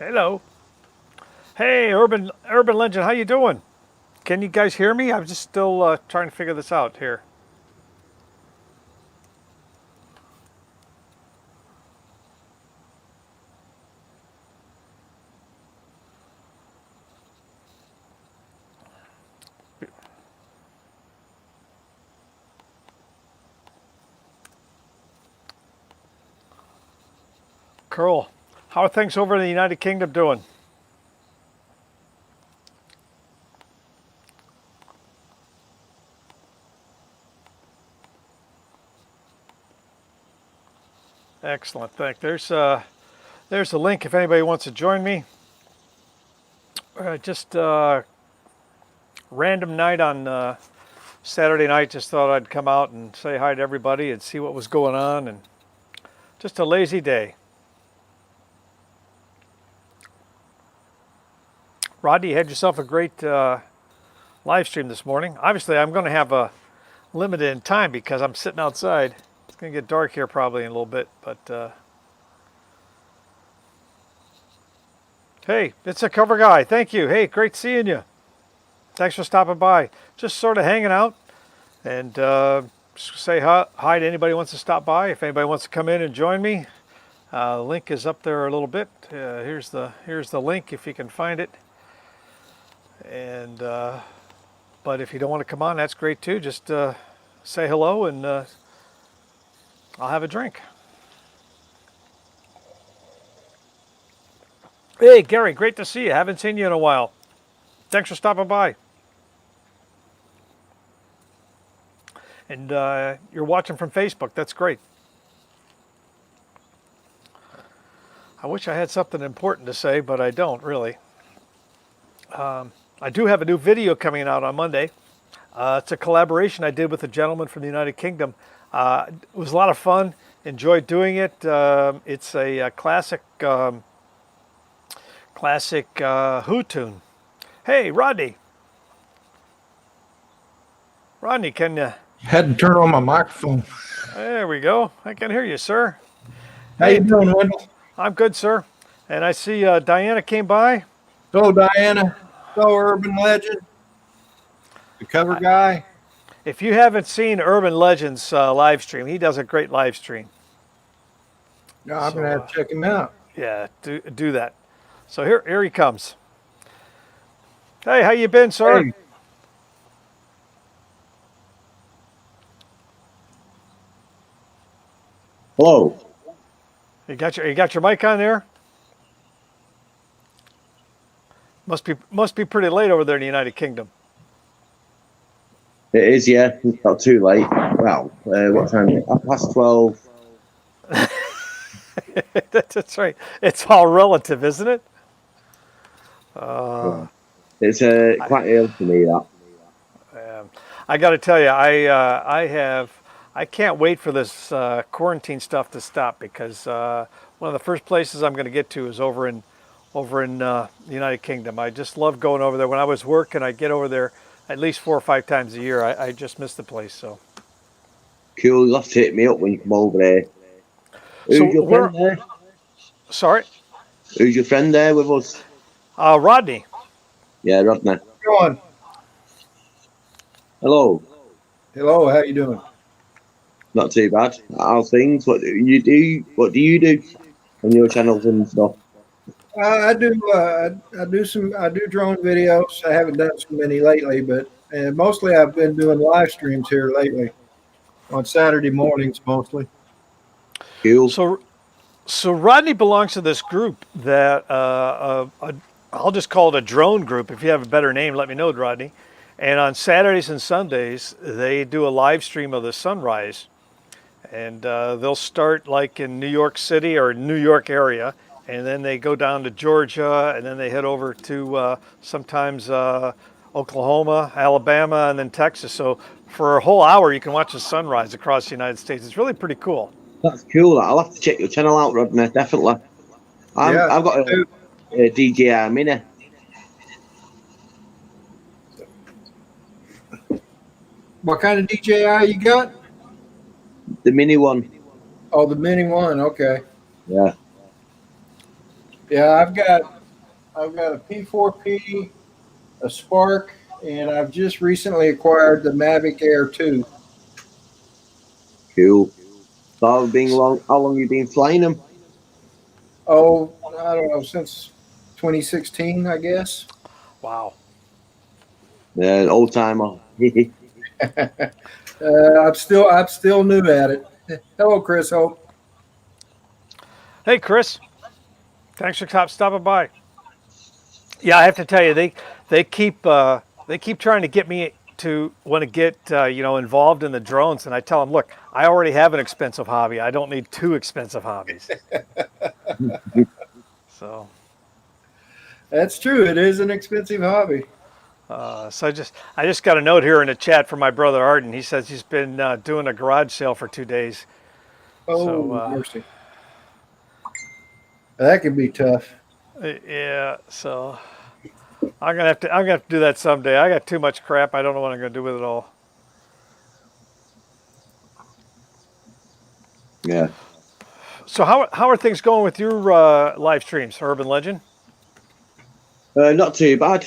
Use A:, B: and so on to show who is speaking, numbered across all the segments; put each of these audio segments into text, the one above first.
A: Hello. Hey, Urban Legend, how you doing? Can you guys hear me? I'm just still trying to figure this out here. Cool. How are things over in the United Kingdom doing? Excellent. There's a link if anybody wants to join me. Just random night on Saturday night. Just thought I'd come out and say hi to everybody and see what was going on, and just a lazy day. Rodney, you had yourself a great live stream this morning. Obviously, I'm going to have a limited in time because I'm sitting outside. It's going to get dark here probably in a little bit, but hey, it's a cover guy. Thank you. Hey, great seeing you. Thanks for stopping by. Just sort of hanging out and say hi to anybody who wants to stop by. If anybody wants to come in and join me, the link is up there a little bit. Here's the link if you can find it. And but if you don't want to come on, that's great too. Just say hello and I'll have a drink. Hey, Gary, great to see you. Haven't seen you in a while. Thanks for stopping by. And you're watching from Facebook. That's great. I wish I had something important to say, but I don't really. I do have a new video coming out on Monday. It's a collaboration I did with a gentleman from the United Kingdom. It was a lot of fun. Enjoyed doing it. It's a classic Who tune. Hey, Rodney. Rodney, can you?
B: Had to turn on my microphone.
A: There we go. I can hear you, sir.
B: How you doing, Wendell?
A: I'm good, sir. And I see Diana came by.
B: Hello, Diana. Hello, Urban Legend. The cover guy.
A: If you haven't seen Urban Legend's live stream, he does a great live stream.
B: No, I'm gonna have to check him out.
A: Yeah, do that. So here he comes. Hey, how you been, sir?
B: Hey.
C: Hello.
A: You got your mic on there? Must be pretty late over there in the United Kingdom.
C: It is, yeah. It's not too late. Well, what time is it? Past 12.
A: That's right. It's all relative, isn't it?
C: It's quite early for me, that.
A: I got to tell you, I can't wait for this quarantine stuff to stop because one of the first places I'm going to get to is over in the United Kingdom. I just love going over there. When I was working, I get over there at least 4 or 5 times a year. I just miss the place. So
C: Cool. You'll have to hit me up when you come over there. Who's your friend there?
A: Sorry?
C: Who's your friend there with us?
A: Rodney.
C: Yeah, Rodney.
B: Go on.
C: Hello.
B: Hello, how you doing?
C: Not too bad. How's things? What do you do? What do you do on your channels and stuff?
B: I do drone videos. I haven't done so many lately, but mostly I've been doing live streams here lately on Saturday mornings mostly.
C: Cool.
A: So Rodney belongs to this group that I'll just call it a drone group. If you have a better name, let me know, Rodney. And on Saturdays and Sundays, they do a live stream of the sunrise. And they'll start like in New York City or New York area, and then they go down to Georgia, and then they head over to sometimes Oklahoma, Alabama, and then Texas. So for a whole hour, you can watch the sunrise across the United States. It's really pretty cool.
C: That's cool. I'll have to check your channel out, Rodney. Definitely. I've got a DJI Mini.
B: What kind of DJI you got?
C: The mini one.
B: Oh, the mini one. Okay.
C: Yeah.
B: Yeah, I've got a P4P, a Spark, and I've just recently acquired the Mavic Air 2.
C: Cool. So how long you been flying them?
B: Oh, I don't know, since 2016, I guess.
A: Wow.
C: Yeah, old timer.
B: I'm still new at it. Hello, Chris Hope.
A: Hey, Chris. Thanks for stopping by. Yeah, I have to tell you, they keep trying to get me to want to get involved in the drones, and I tell them, look, I already have an expensive hobby. I don't need two expensive hobbies. So,
B: That's true. It is an expensive hobby.
A: so I just got a note here in the chat from my brother Arden. He says he's been doing a garage sale for 2 days. So
B: Oh, mercy. That could be tough.
A: yeah, so I'm gonna have to do that someday. I got too much crap. I don't know what I'm gonna do with it all.
C: Yeah.
A: So how are things going with your live streams, Urban Legend?
C: Not too bad.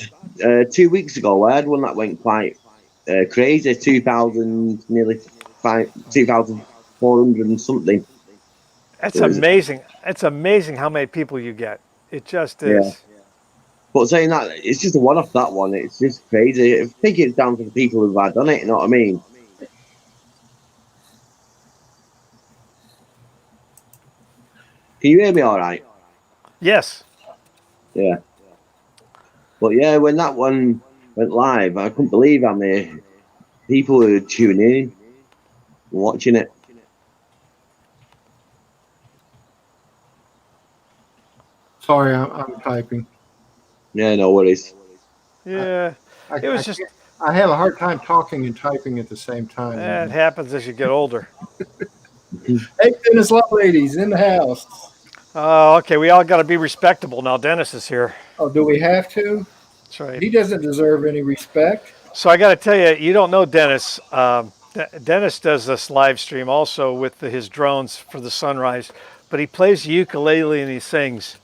C: 2 weeks ago, I had one that went quite crazy. 2,000, nearly 2,400 and something.
A: That's
C: It was,
A: amazing. It's amazing how many people you get. It just
C: yeah.
A: is.
C: But saying that, it's just a one-off. That one, it's just crazy. I think it's down to the people who've had done it. You know what I mean? Can you hear me all right?
A: Yes.
C: Yeah. But yeah, when that one went live, I couldn't believe how many people were tuning in and watching it.
B: Sorry, I'm typing.
C: Yeah, no worries.
A: Yeah. It was just
B: I have a hard time talking and typing at the same time.
A: it happens as you get older.
B: Hey, Dennis Loveladies in the house.
A: Oh, okay. We all got to be respectable now. Dennis is here.
B: Oh, do we have to?
A: That's right.
B: He doesn't deserve any respect.
A: So I got to tell you, you don't know Dennis. Dennis does this live stream also with his drones for the sunrise, but he plays the ukulele and he sings.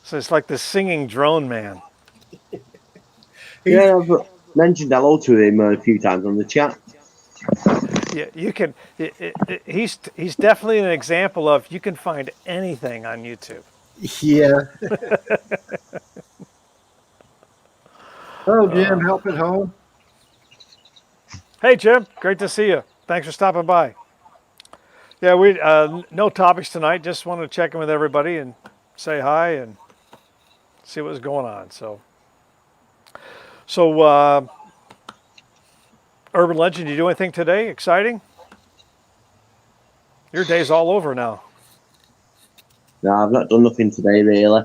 A: So it's like the singing drone man.
C: Yeah, I've mentioned hello to him a few times on the chat.
A: Yeah, you can. He's definitely an example of you can find anything on YouTube.
B: Yeah. Hello, Jim. Help at home.
A: Hey Jim, great to see you. Thanks for stopping by. Yeah, we no topics tonight. Just wanted to check in with everybody and say hi and see what's going on. So Urban Legend, you do anything today exciting? Your day's all over now.
C: No, I've not done nothing today really.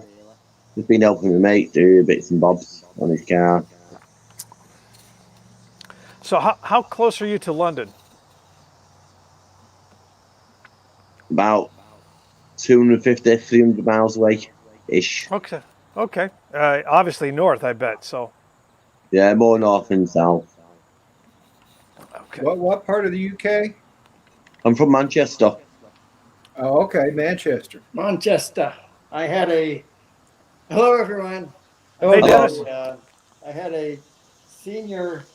C: Just been helping my mate do bits and bobs on his car.
A: So how close are you to London?
C: About 250, 300 miles away ish.
A: Okay. Okay. Obviously north, I bet. So.
C: Yeah, more north than south.
A: Okay.
B: What part of the UK?
C: I'm from Manchester.
B: Oh, okay, Manchester.
D: Manchester. I had a hello everyone.
A: Hey Dennis.
D: I had a senior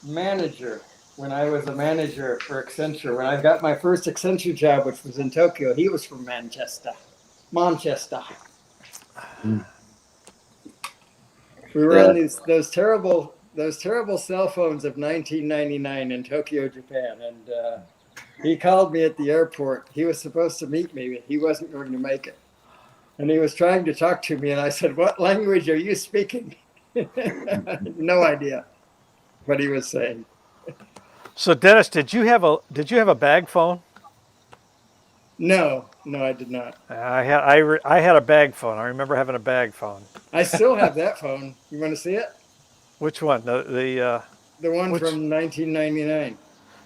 D: manager when I was a manager for Accenture. When I got my first Accenture job, which was in Tokyo, he was from Manchester. We were on those terrible cell phones of 1999 in Tokyo, Japan, and he called me at the airport. He was supposed to meet me, but he wasn't going to make it. And he was trying to talk to me, and I said, "What language are you speaking?" No idea what he was saying.
A: So Dennis, did you have a bag phone?
D: No, I did not.
A: I had a bag phone. I remember having a bag phone.
D: I still have that phone. You want to see it?
A: Which one?
D: The one from 1999.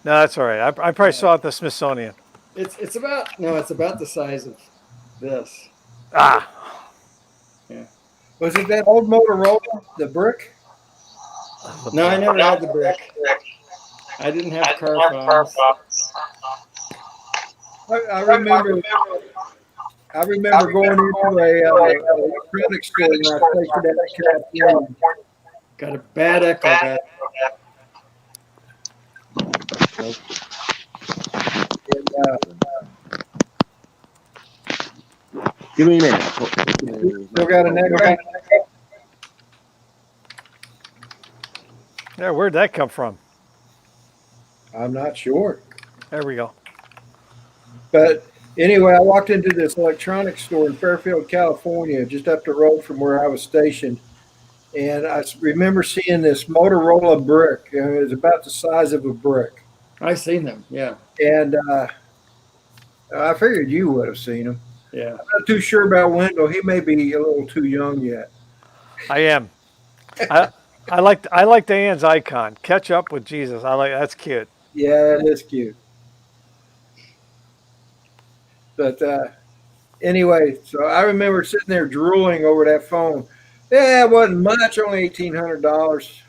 A: No, that's all right. I probably saw it at the Smithsonian.
D: It's about the size of this.
A: Ah.
D: Yeah.
B: Was it that old Motorola, the brick?
D: No, I never had the brick. I didn't have car phones.
B: I remember I remember going into a electronics store when I was stationed at California.
D: Got a bad echo, guys.
B: And,
C: Give me a minute.
B: still got an echo.
A: Yeah, where'd that come from?
B: I'm not sure.
A: There we go.
B: But anyway, I walked into this electronics store in Fairfield, California, just up the road from where I was stationed. And I remember seeing this Motorola brick. It was about the size of a brick.
D: I've seen them. Yeah.
B: And I figured you would have seen them.
D: Yeah.
B: I'm not too sure about Wendell. He may be a little too young yet.
A: I am. I like Diane's icon. Catch up with Jesus. That's cute.
B: Yeah, it is cute. But anyway, so I remember sitting there drooling over that phone. Yeah, it wasn't much, only $1,800.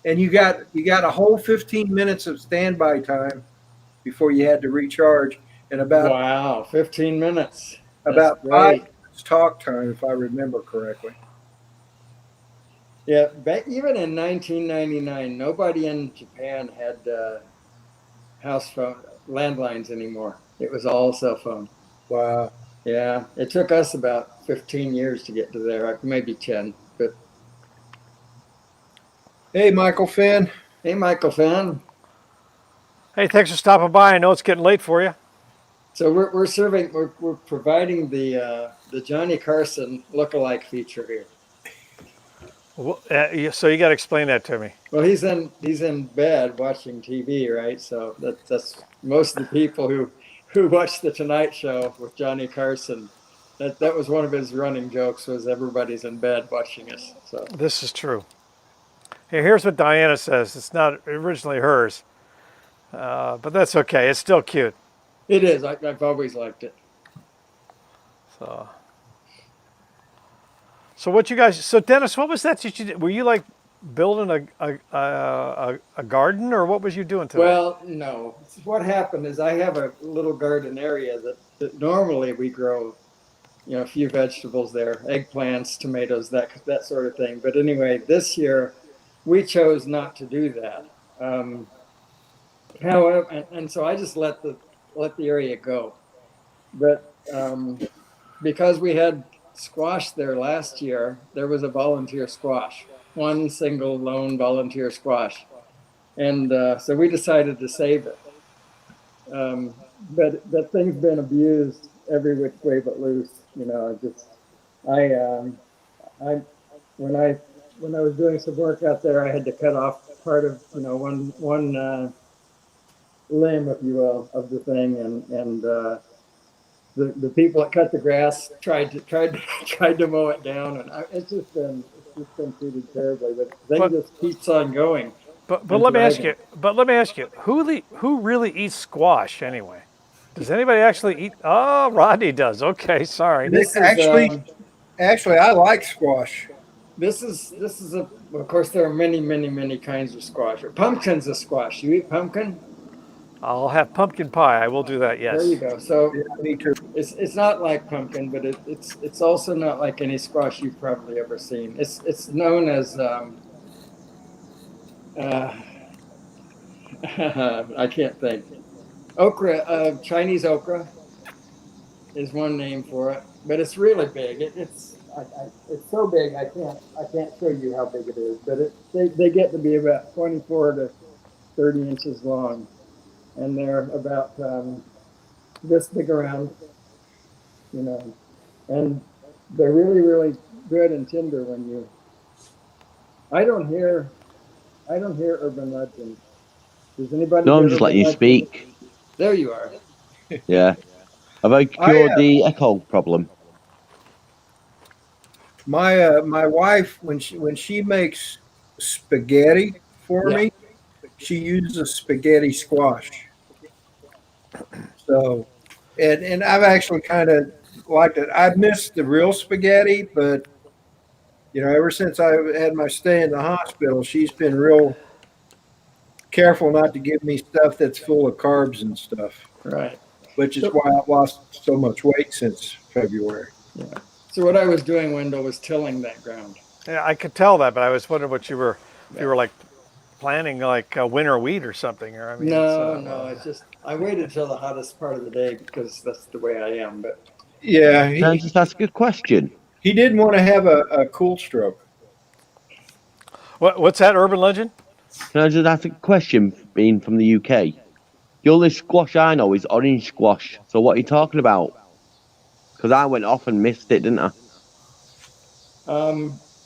B: And you got a whole 15 minutes of standby time before you had to recharge, and
D: Wow, 15 minutes.
B: about
D: That's
B: 5
D: great.
B: minutes talk time, if I remember correctly.
D: Yeah, even in 1999, nobody in Japan had house phone landlines anymore. It was all cell phone.
B: Wow.
D: Yeah, it took us about 15 years to get to there, maybe 10. But
B: Hey, Michael Finn.
D: hey, Michael Finn.
A: Hey, thanks for stopping by. I know it's getting late for you.
D: So we're providing the Johnny Carson lookalike feature here.
A: Well, so you got to explain that to me.
D: Well, he's in bed watching TV, right? So that's most of the people who watch the Tonight Show with Johnny Carson. That was one of his running jokes, was everybody's in bed watching us. So
A: This is true. Hey, here's what Diana says. It's not originally hers, but that's okay. It's still cute.
D: it is. I've always liked it.
A: So what you guys? So Dennis, what was that you did? Were you like building a garden, or what was you doing today?
D: Well, no. What happened is I have a little garden area that normally we grow, a few vegetables there, eggplants, tomatoes, that sort of thing. But anyway, this year we chose not to do that. However, and so I just let the area go. But because we had squash there last year, there was a volunteer squash, one single lone volunteer squash. And so we decided to save it. But that thing's been abused every which way but loose. When I was doing some work out there, I had to cut off part of one limb, if you will, of the thing, and the people that cut the grass tried to mow it down, and it's just been treated terribly. But the thing just keeps on going.
A: But let me ask you. But let me ask you. Who really eats squash anyway? Does anybody actually eat? Oh, Rodney does. Okay, sorry.
D: This is,
B: Actually, I like squash.
D: This is of course there are many kinds of squash. Pumpkin's a squash. You eat pumpkin?
A: I'll have pumpkin pie. I will do that. Yes.
D: There you go. So
B: Yeah, me too.
D: it's not like pumpkin, but it's also not like any squash you've probably ever seen. It's known as I can't think. Okra, Chinese okra is one name for it, but it's really big. It's so big I can't show you how big it is, but they get to be about 24 to 30 inches long, and they're about this big around, and they're really good and tender when you. I don't hear urban legend. Does anybody?
C: No, I'm just letting you speak.
D: There you are.
C: Yeah. Have I cured the echo problem?
B: My wife, when she makes spaghetti for me, she uses spaghetti squash. So, and I've actually kind of liked it. I've missed the real spaghetti, but ever since I had my stay in the hospital, she's been real careful not to give me stuff that's full of carbs and stuff.
D: Right.
B: which is why I've lost so much weight since February.
D: Yeah. So what I was doing, Wendell, was tilling that ground.
A: Yeah, I could tell that, but I was wondering what you were, if you were like planting like winter wheat or something. Or I mean,
D: No, it's just I waited till the hottest part of the day because that's the way I am. But
B: Yeah,
C: Can I just ask a question?
B: he didn't want to have a cool stroke.
A: what's that urban legend?
C: Can I just ask a question, being from the UK? The only squash I know is orange squash. So what are you talking about? Because I went off and missed it, didn't I?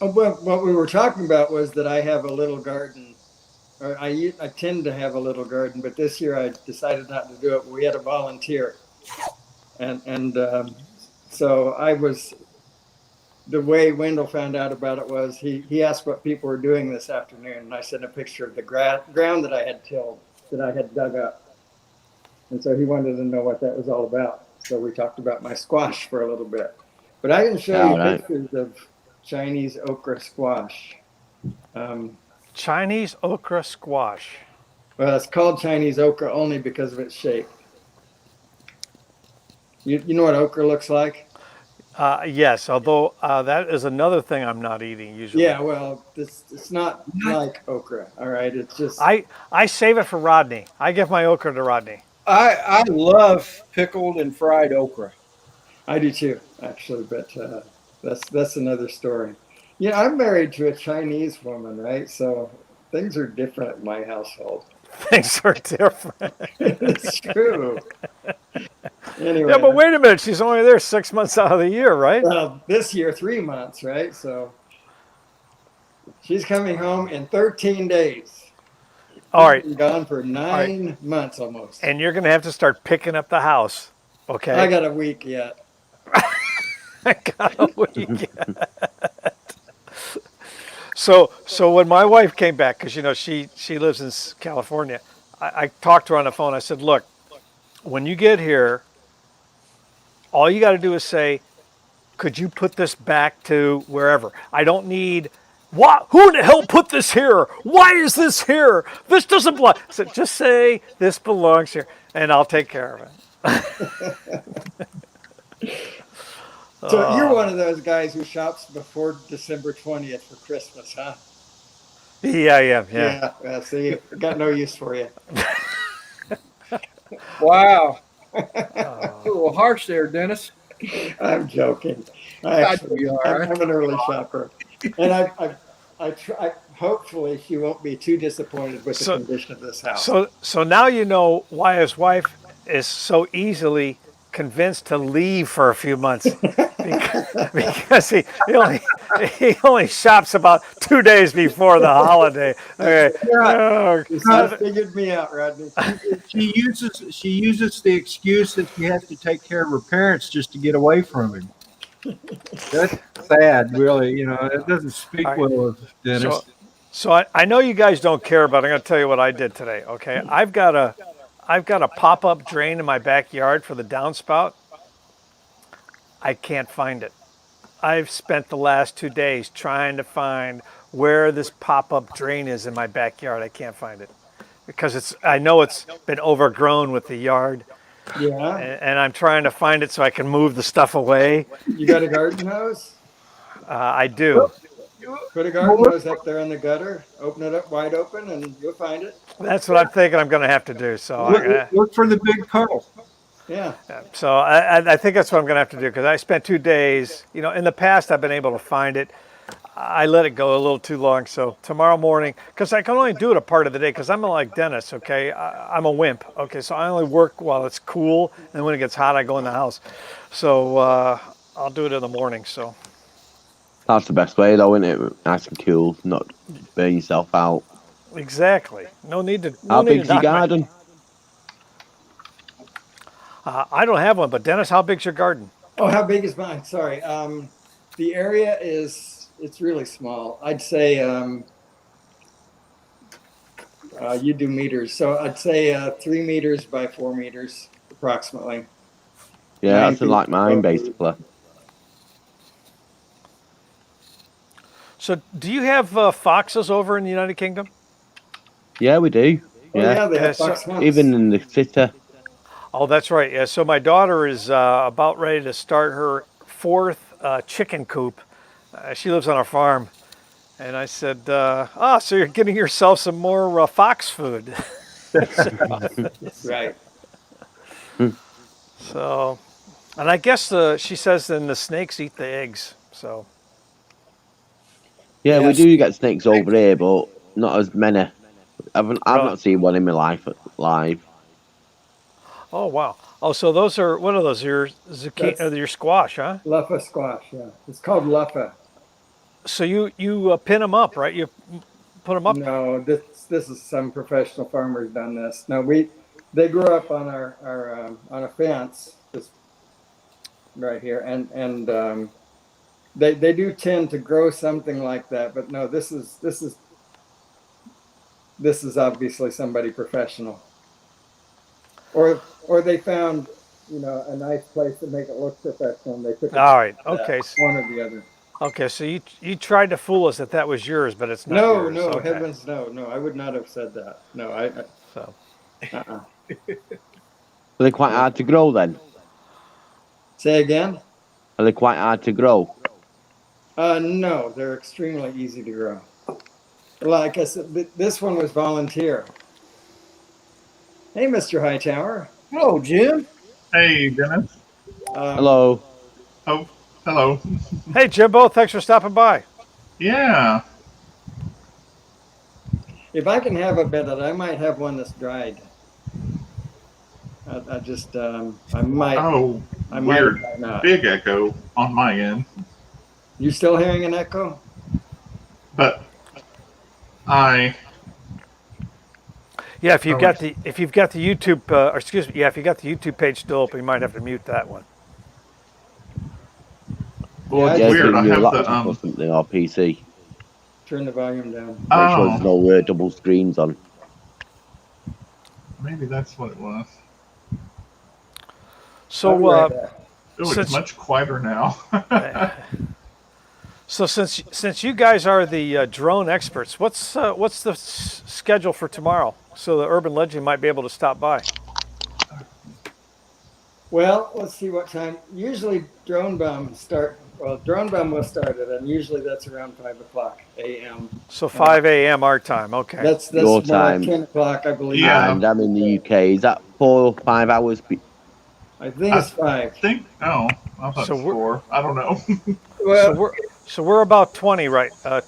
D: what we were talking about was that I have a little garden, or I tend to have a little garden, but this year I decided not to do it. We had a volunteer, and so I was. The way Wendell found out about it was he asked what people were doing this afternoon, and I sent a picture of the ground that I had tilled, that I had dug up. And so he wanted to know what that was all about. So we talked about my squash for a little bit. But I can show you pictures of Chinese okra squash.
A: Chinese okra squash.
D: Well, it's called Chinese okra only because of its shape. You know what okra looks like?
A: Yes, although that is another thing I'm not eating usually.
D: Yeah, well, it's not like okra, all right? It's just...
A: I save it for Rodney. I give my okra to Rodney.
B: I love pickled and fried okra.
D: I do too, actually, but that's another story. Yeah, I'm married to a Chinese woman, right? So things are different in my household.
A: Things are different.
D: It's true. Anyway.
A: Yeah, but wait a minute. She's only there 6 months out of the year, right?
D: Well, this year, 3 months, right? So she's coming home in 13 days.
A: All right.
D: She's been gone for 9 months almost.
A: And you're going to have to start picking up the house, okay?
D: I got a week yet.
A: I got a week yet. So when my wife came back, because, you know, she lives in California, I talked to her on the phone. I said, look, when you get here, all you got to do is say, could you put this back to wherever? I don't need, what? Who in the hell put this here? Why is this here? This doesn't belong. I said, just say this belongs here, and I'll take care of it.
D: So you're one of those guys who shops before December 20th for Christmas, huh?
A: Yeah, I am. Yeah.
D: See, got no use for you.
B: Wow. A little harsh there, Dennis.
D: I'm joking. I'm an early shopper, and I try. Hopefully, he won't be too disappointed with the condition of this house.
A: So now you know why his wife is so easily convinced to leave for a few months, because he only shops about 2 days before the holiday. Okay.
D: You figured me out, Rodney.
B: She uses the excuse that she has to take care of her parents just to get away from him. That's sad, really. You know, it doesn't speak well of Dennis.
A: So I know you guys don't care, but I'm going to tell you what I did today. Okay, I've got a pop-up drain in my backyard for the downspout. I can't find it. I've spent the last 2 days trying to find where this pop-up drain is in my backyard. I can't find it because I know it's been overgrown with the yard.
D: Yeah.
A: And I'm trying to find it so I can move the stuff away.
D: You got a garden hose?
A: I do.
D: Put a garden hose up there in the gutter, open it up wide open, and you'll find it.
A: That's what I'm thinking I'm going to have to do. So
B: look for the big puddle.
D: Yeah.
A: So I think that's what I'm going to have to do, because I spent 2 days. You know, in the past I've been able to find it. I let it go a little too long. So tomorrow morning, because I can only do it a part of the day, because I'm like Dennis. Okay, I'm a wimp. Okay, so I only work while it's cool, and when it gets hot, I go in the house. So I'll do it in the morning. So.
C: That's the best way, though, isn't it? Nice and cool, not burn yourself out.
A: Exactly. No need to.
C: How big's your garden?
A: I don't have one, but Dennis, how big's your garden?
D: Oh, how big is mine? Sorry. The area it's really small. I'd say you do meters, so I'd say 3 meters by 4 meters approximately.
C: Yeah, that's like mine, basically.
A: So, do you have foxes over in the United Kingdom?
C: Yeah, we do.
D: Yeah, they have fox hunts.
C: Even in the city.
A: Oh, that's right. Yeah. So my daughter is about ready to start her fourth chicken coop. She lives on a farm, and I said, so you're getting yourself some more fox food."
D: Right.
A: So, and I guess she says then the snakes eat the eggs. So,
C: Yeah, we
B: Yes.
C: do get snakes over here, but not as many. I've
A: Really?
C: not seen one in my life live.
A: oh wow. Oh, so those are what are those? Your zucchini,
D: That's-
A: your squash, huh?
D: Luffa squash, yeah. It's called luffa.
A: So you pin them up, right? You put them up.
D: No, this is some professional farmers done this. No, they grew up on our on a fence just right here, and they do tend to grow something like that, but no, this is obviously somebody professional, or they found a nice place to make it look professional, and they took it
A: All right.
D: to that,
A: Okay.
D: one or the other.
A: Okay. So you tried to fool us that was yours, but it's not
D: No,
A: yours.
D: no,
A: Okay.
D: heavens, no, I would not have said that. No,
A: So
D: uh-uh.
C: Are they quite hard to grow then?
D: Say again?
C: Are they quite hard to grow?
D: No, they're extremely easy to grow. Like I said, this one was volunteer. Hey, Mr. Hightower.
B: Hello, Jim.
E: Hey, Dennis.
C: Hello.
E: Oh, hello.
A: hey, Jimbo, thanks for stopping by.
E: Yeah.
D: If I can have a bit of it, I might have one that's dried. I just, I might.
E: Oh,
D: I might,
E: weird.
D: might not.
E: Big echo on my end,
D: You still hearing an echo?
E: but
A: Yeah, if you've
E: Oh,
A: got the YouTube, or excuse me, yeah, if you got the YouTube page still open, you might have to mute that one.
E: well,
D: Yeah,
E: it's
C: Yeah,
E: weird. I
C: your
E: have
C: laptop
E: the
C: or something, or PC.
D: Turn the volume down.
C: Make sure there's
E: oh,
C: no double screens on.
E: maybe that's what it was.
A: So,
D: I'll be right back.
E: Oh,
A: Since-
E: it's much quieter now.
A: so since you guys are the drone experts, what's the schedule for tomorrow? So the Urban Legend might be able to stop by.
D: Well, let's see what time. Usually drone bomb will start it, and usually that's around 5:00 a.m.
A: So 5 a.m. our time. Okay.
D: That's
C: Your
D: more like
C: time.
D: 10 o'clock, I believe.
E: Yeah.
C: And I'm in the UK. Is that 4 or 5 hours?
D: I think it's 5.
E: I thought
A: So
E: it was
A: we're-
E: 4. I don't know.
B: Well,
A: So we're about 20 right now.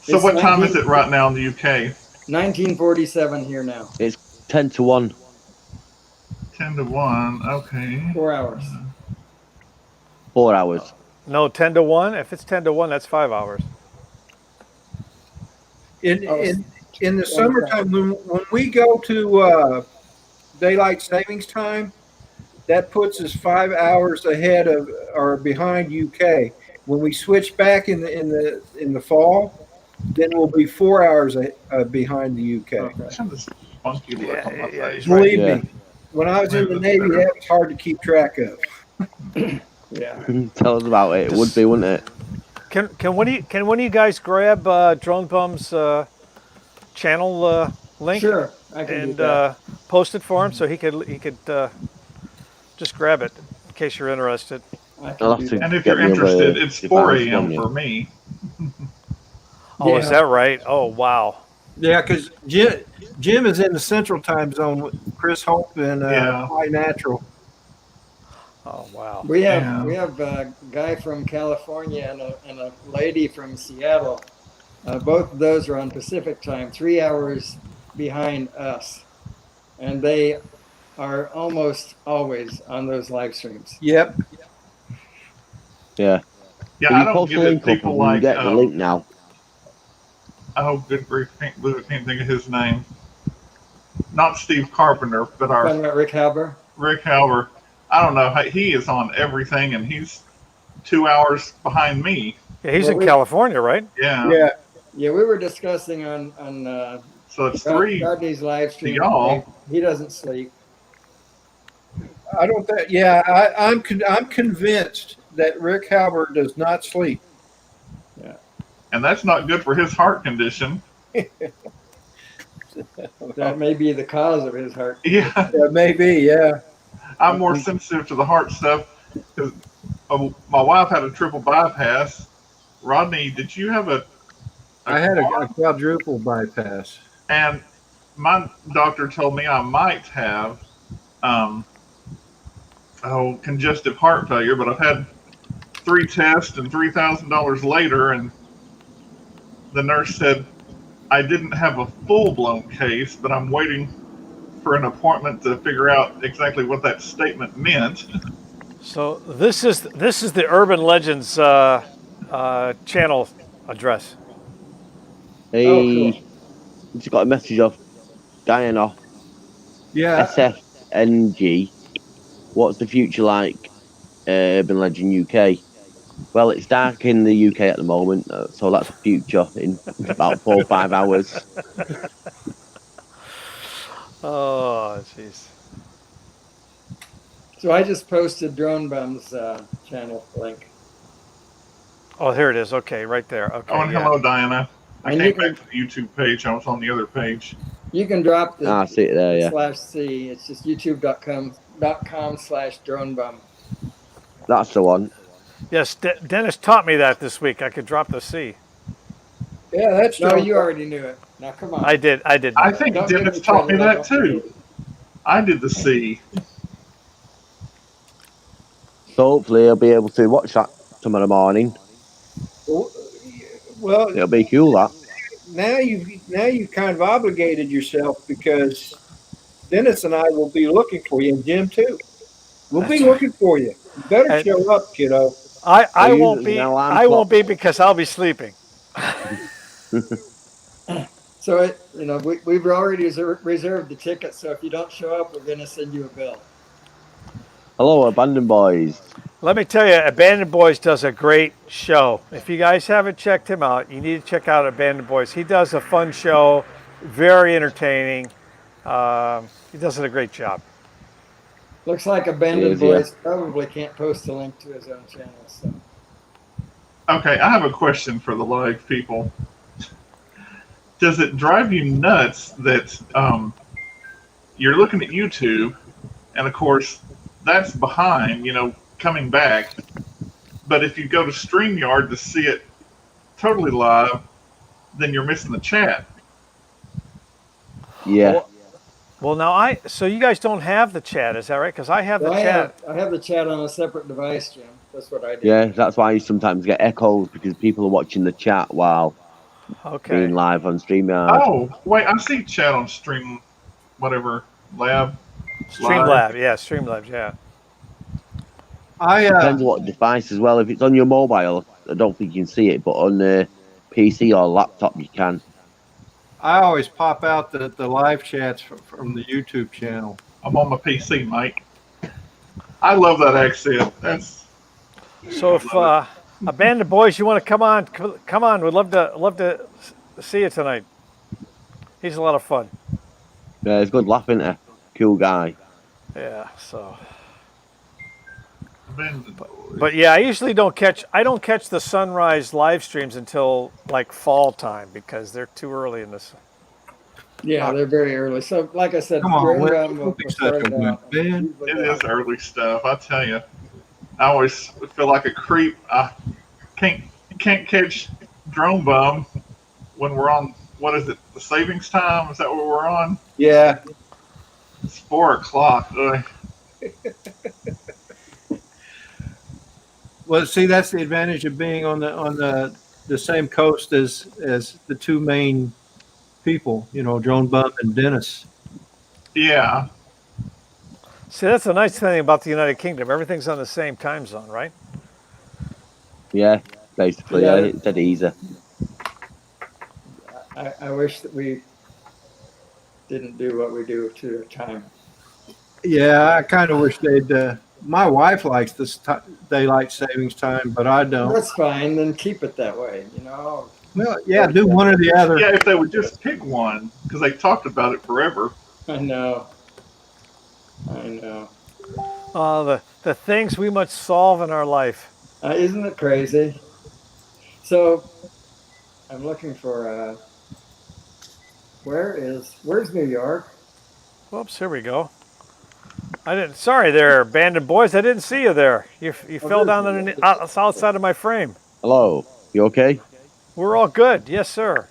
E: So
D: It's
E: what time
D: 19
E: is it right now in the UK?
D: 1947 here now.
C: It's 10 to 1.
E: 10 to 1. Okay.
D: 4 hours.
C: 4 hours.
A: No, 10 to 1. If it's 10 to 1, that's 5 hours.
B: in the summertime, when we go to daylight savings time, that puts us 5 hours ahead of or behind UK. When we switch back in the fall, then we'll be 4 hours behind the UK.
D: Okay.
E: I have this funky look on my
A: Yeah,
E: face.
A: right.
B: Believe
C: Yeah.
B: me, when I was in the Navy, that was hard to keep track of.
D: Yeah.
C: Tell us about it. It would be, wouldn't it?
A: Can one of you guys grab Drone Bum's channel link
D: Sure. I can do
A: and
D: that.
A: post it for him so he could just grab it in case you're interested.
D: I
C: I'll
D: can
C: have
D: do
C: to-
D: that.
E: And if
C: Get
E: you're
C: me over
E: interested,
C: there
E: it's
C: if
E: 4
C: I was
E: a.m.
C: from you.
E: for me.
A: Oh, is
D: Yeah.
A: that right? Oh, wow.
B: Yeah, because Jim is in the Central Time Zone with Chris Hope and
E: Yeah.
B: High Natural.
A: Oh, wow.
D: We
E: Yeah.
D: have a guy from California and a lady from Seattle. Both of those are on Pacific time, 3 hours behind us, and they are almost always on those live streams.
B: Yep.
C: Yeah.
E: Yeah,
C: If
E: I
C: you
E: don't
C: post
E: give
C: the
E: it
C: link up,
E: people
C: you
E: like,
C: get the link now.
E: oh, good grief, can't think of his name. Not Steve Carpenter, but our
D: Talking about Rick Halber.
E: Rick Halber. I don't know. He is on everything, and he's 2 hours behind me.
A: Yeah, he's
D: Well,
A: in
D: we-
A: California, right?
E: Yeah.
B: Yeah.
D: Yeah, we were discussing on
E: So it's 3.
D: Rodney's live stream.
E: y'all.
D: He doesn't sleep.
B: I don't think. Yeah, I'm convinced that Rick Halbert does not sleep.
E: And that's not good for his heart condition.
D: That may be the cause of his heart.
E: Yeah,
B: Yeah, maybe. Yeah.
E: I'm more sensitive to the heart stuff because my wife had a triple bypass. Rodney, did you have a
B: I had a
E: quad?
B: quadruple bypass.
E: And my doctor told me I might have um, congestive heart failure, but I've had 3 tests and $3,000 later, and the nurse said I didn't have a full blown case, but I'm waiting for an appointment to figure out exactly what that statement meant.
A: So this is the Urban Legends channel address.
D: Oh, cool.
C: Hey, just got a message off Diana
B: Yeah.
C: SFNG. What's the future like, Urban Legend UK? Well, it's dark in the UK at the moment, so that's the future in about 4 or 5 hours.
A: Oh, jeez.
D: So I just posted Drone Bum's channel link.
A: Oh, here it is. Okay, right there. Okay,
E: Oh, and
A: yeah.
E: hello, Diana. I
D: And
E: came
D: you
E: back
D: can
E: to the YouTube page. I was on the other page.
D: you can drop the
C: I see it there, yeah.
D: /C. It's just youtube.com/dronebum.
C: That's the one.
A: Yes, Dennis taught me that this week. I could drop the C.
B: Yeah, that's
D: No,
B: true.
D: you already knew it. Now come on.
A: I did. I did.
E: I
A: Know
E: think
D: Don't give
E: Dennis
D: me
E: taught me
D: credit I
E: that
D: don't
E: too. I did the C.
C: So hopefully I'll be able to watch that tomorrow morning.
B: Well,
C: It'll be cool, that.
B: now you've kind of obligated yourself because Dennis and I will be looking for you, and Jim too. We'll be
A: That's right.
B: looking for you. You better
A: And-
B: show up, kiddo.
A: I
C: use
A: won't
C: it
A: be.
C: as an alarm
A: I won't
C: clock.
A: be because I'll be sleeping.
D: So we've already reserved the ticket. So if you don't show up, we're gonna send you a bill.
C: Hello, Abandoned Boys.
A: Let me tell you, Abandoned Boys does a great show. If you guys haven't checked him out, you need to check out Abandoned Boys. He does a fun show, very entertaining. He does a great job.
D: Looks like Abandoned
C: Yes, yeah.
D: Boys probably can't post a link to his own channel. So
E: Okay, I have a question for the live people. Does it drive you nuts that you're looking at YouTube, and of course, that's behind, coming back. But if you go to StreamYard to see it totally live, then you're missing the chat.
C: Yeah.
A: Well, now so you guys don't have the chat, is that right? Because I have the chat.
D: I have the chat on a separate device, Jim. That's what I do.
C: Yeah, that's why you sometimes get echoes because people are watching the chat while
A: Okay.
C: being live on StreamYard.
E: Oh, wait, I see chat on Stream, whatever, Lab.
A: Streamlabs, yeah, Streamlabs, yeah.
C: Depends on what device as well. If it's on your mobile, I don't think you can see it, but on the PC or laptop, you can.
B: I always pop out the live chats from the YouTube channel.
E: I'm on my PC, mate. I love that accent. That's
A: So if Abandoned Boys, you want to come on. We'd love to see you tonight. He's a lot of fun.
C: Yeah, it's good laughing. Cool guy.
A: Yeah. So.
E: Abandoned.
A: But yeah, I usually don't catch the sunrise live streams until like fall time because they're too early in this.
D: Yeah, they're very early. So, like I said,
B: Come on,
D: Drone
B: Wendell,
D: Bum
B: don't be
D: will
B: such
D: start
B: a
D: it out.
B: wimp, man.
E: It is early stuff, I tell you. I always feel like a creep. I can't catch Drone Bum when we're on. What is it? The savings time? Is that what we're on?
B: Yeah.
E: It's 4:00. Ugh.
B: Well, see, that's the advantage of being on the same coast as the two main people. Drone Bum and Dennis.
E: Yeah.
A: See, that's the nice thing about the United Kingdom. Everything's on the same time zone, right?
C: Yeah, basically.
D: Yeah.
C: Yeah, it's dead easy.
D: I wish that we didn't do what we do to time.
B: Yeah, I kind of wish they'd. My wife likes this daylight savings time, but I don't.
D: That's fine. Then keep it that way.
B: Well, yeah, do one or the other.
E: Yeah, if they would just pick one, because they talked about it forever.
D: I know.
A: The things we must solve in our life.
D: Isn't it crazy? So, I'm looking for Where's New York?
A: Whoops, here we go. I didn't. Sorry, there, abandoned boys. I didn't see you there. You fell down on the outside of my frame.
C: Hello. You okay?
A: We're all good. Yes, sir.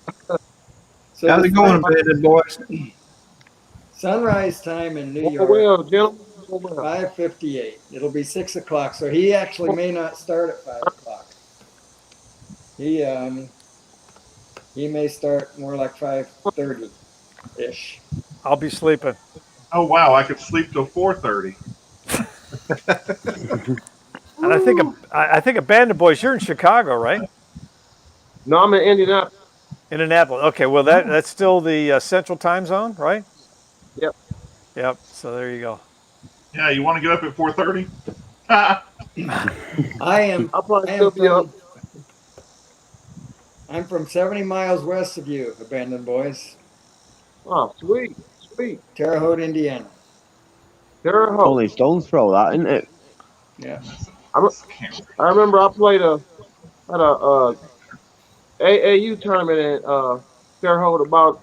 D: So
B: How's it going, abandoned boys?
D: sunrise time in New York,
F: Well, gentlemen. Well.
D: 5:58. It'll be 6 o'clock. So he actually may not start at 5 o'clock. He may start more like 5:30 ish.
A: I'll be sleeping.
E: Oh wow, I could sleep till 4:30.
A: And I think abandoned boys. You're in Chicago, right?
F: No, I'm in Indianapolis.
A: Indianapolis. Okay. Well, that's still the Central Time Zone, right?
F: Yep.
A: Yep. So there you go.
E: Yeah, you want to get up at 4:30?
D: I am.
F: I'll probably
D: I
F: still
D: am
F: be up.
D: I'm from 70 miles west of you, abandoned boys,
F: Oh, sweet.
D: Terre Haute, Indiana.
F: Terre Haute.
C: Only stone's throw that, isn't it?
D: Yeah.
F: I remember I played at a AAU tournament in Terre Haute about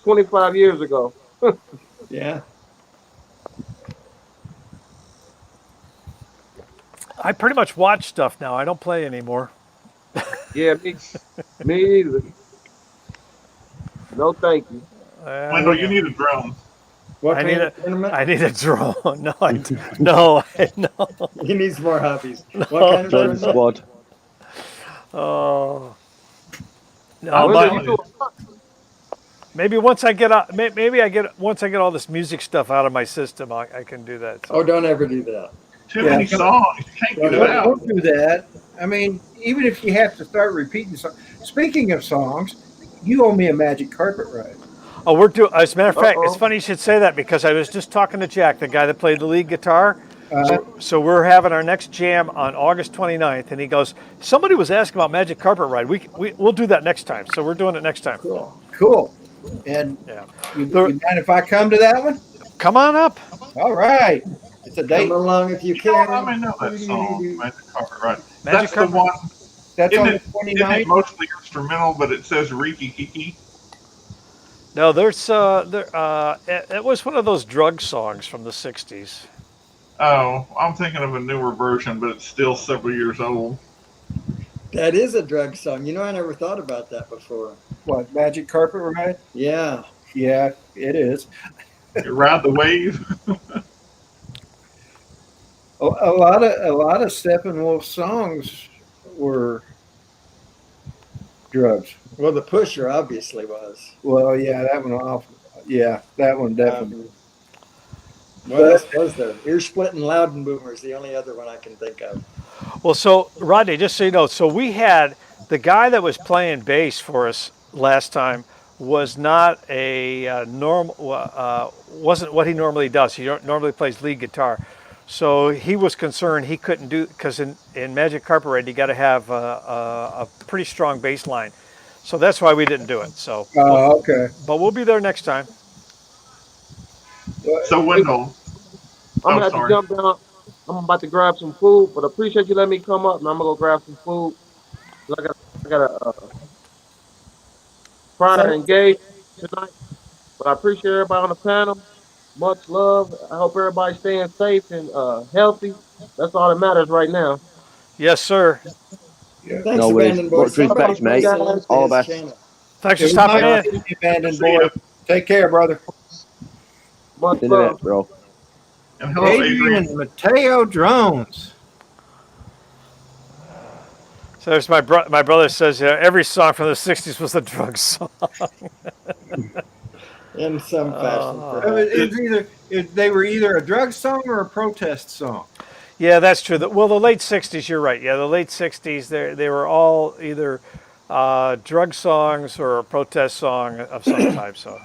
F: 25 years ago.
D: Yeah.
A: I pretty much watch stuff now. I don't play anymore.
F: Yeah, me either. No, thank you.
E: Wendell, you need a drone.
D: What
A: I
D: kind
A: need
D: of tournament?
A: I need a drone. No.
D: He needs more hobbies. What kind of
C: Join the
D: tournament?
C: squad.
A: Oh. No,
E: I'm
F: Wendell,
E: telling
F: you
E: you.
A: maybe once I get out, once I get all this music stuff out of my system, I can do that. So.
D: Oh, don't ever do that.
E: Too
B: Yeah.
E: many songs. You can't get it out.
B: Don't do that. I mean, even if you have to start repeating songs. Speaking of songs, you owe me a magic carpet ride.
A: Oh, we're doing. As a matter of fact, it's
F: Uh-oh.
A: funny you should say that because I was just talking to Jack, the guy that played the lead guitar.
B: Uh,
A: So we're having our next jam on August 29th, and he goes, somebody was asking about Magic Carpet Ride. We'll do that next time. So we're doing it next time.
B: Cool. And
A: Yeah.
B: you mind if I come to that one?
A: Come on up.
B: All right. It's a date.
D: Come along if you
E: You know what? I
D: can.
E: may know that song, Magic Carpet Ride.
A: Magic
E: That's
A: Carpet-
E: the one.
B: That's
E: Isn't
B: on the
E: it, isn't it
B: 29th.
E: mostly instrumental, but it says Riki Kiki?
A: No, it was one of those drug songs from the 60s.
E: Oh, I'm thinking of a newer version, but it's still several years old.
D: That is a drug song. You know, I never thought about that before.
B: What, magic carpet ride?
D: Yeah.
B: Yeah, it is.
E: You ride the wave.
B: A lot of Steppenwolf songs were drugs.
D: Well, the Pusher obviously was.
B: Well, yeah, that one off. Yeah, that one definitely.
D: What else was there? Ear Splitting Loudenboomer is the only other one I can think of.
A: Well, so Rodney, just so you know, so we had the guy that was playing bass for us last time was not a wasn't what he normally does. He normally plays lead guitar. So he was concerned he couldn't do, because in Magic Carpet Ride you got to have a pretty strong bass line. So that's why we didn't do it. So,
B: Oh, okay.
A: but we'll be there next time.
E: So, Wendell.
F: I'm gonna
E: Oh,
F: have
E: sorry.
F: to jump down. I'm about to grab some food, but I appreciate you letting me come up, and I'm gonna go grab some food. I got a prior engagement tonight, but I appreciate everybody on the panel. Much love. I hope everybody's staying safe and healthy. That's all that matters right now.
A: Yes, sir.
D: Thanks,
C: No worries.
D: Abandoned Boys.
C: Much respect, mate. All the best.
A: Thanks for
B: It was
A: stopping
B: nice
A: in.
B: seeing you, abandoned
E: See ya.
B: boy. Take care, brother.
F: Much
C: In a
F: love.
C: bit, bro.
E: And hello, Adrian.
B: Adrian Mateo Drones.
A: So there's my brother says every song from the 60s was a drug song.
D: In some fashion.
B: They were either a drug song or a protest song.
A: Yeah, that's true. Well, the late 60s, you're right. Yeah, the late 60s, they were all either drug songs or a protest song of some type. So,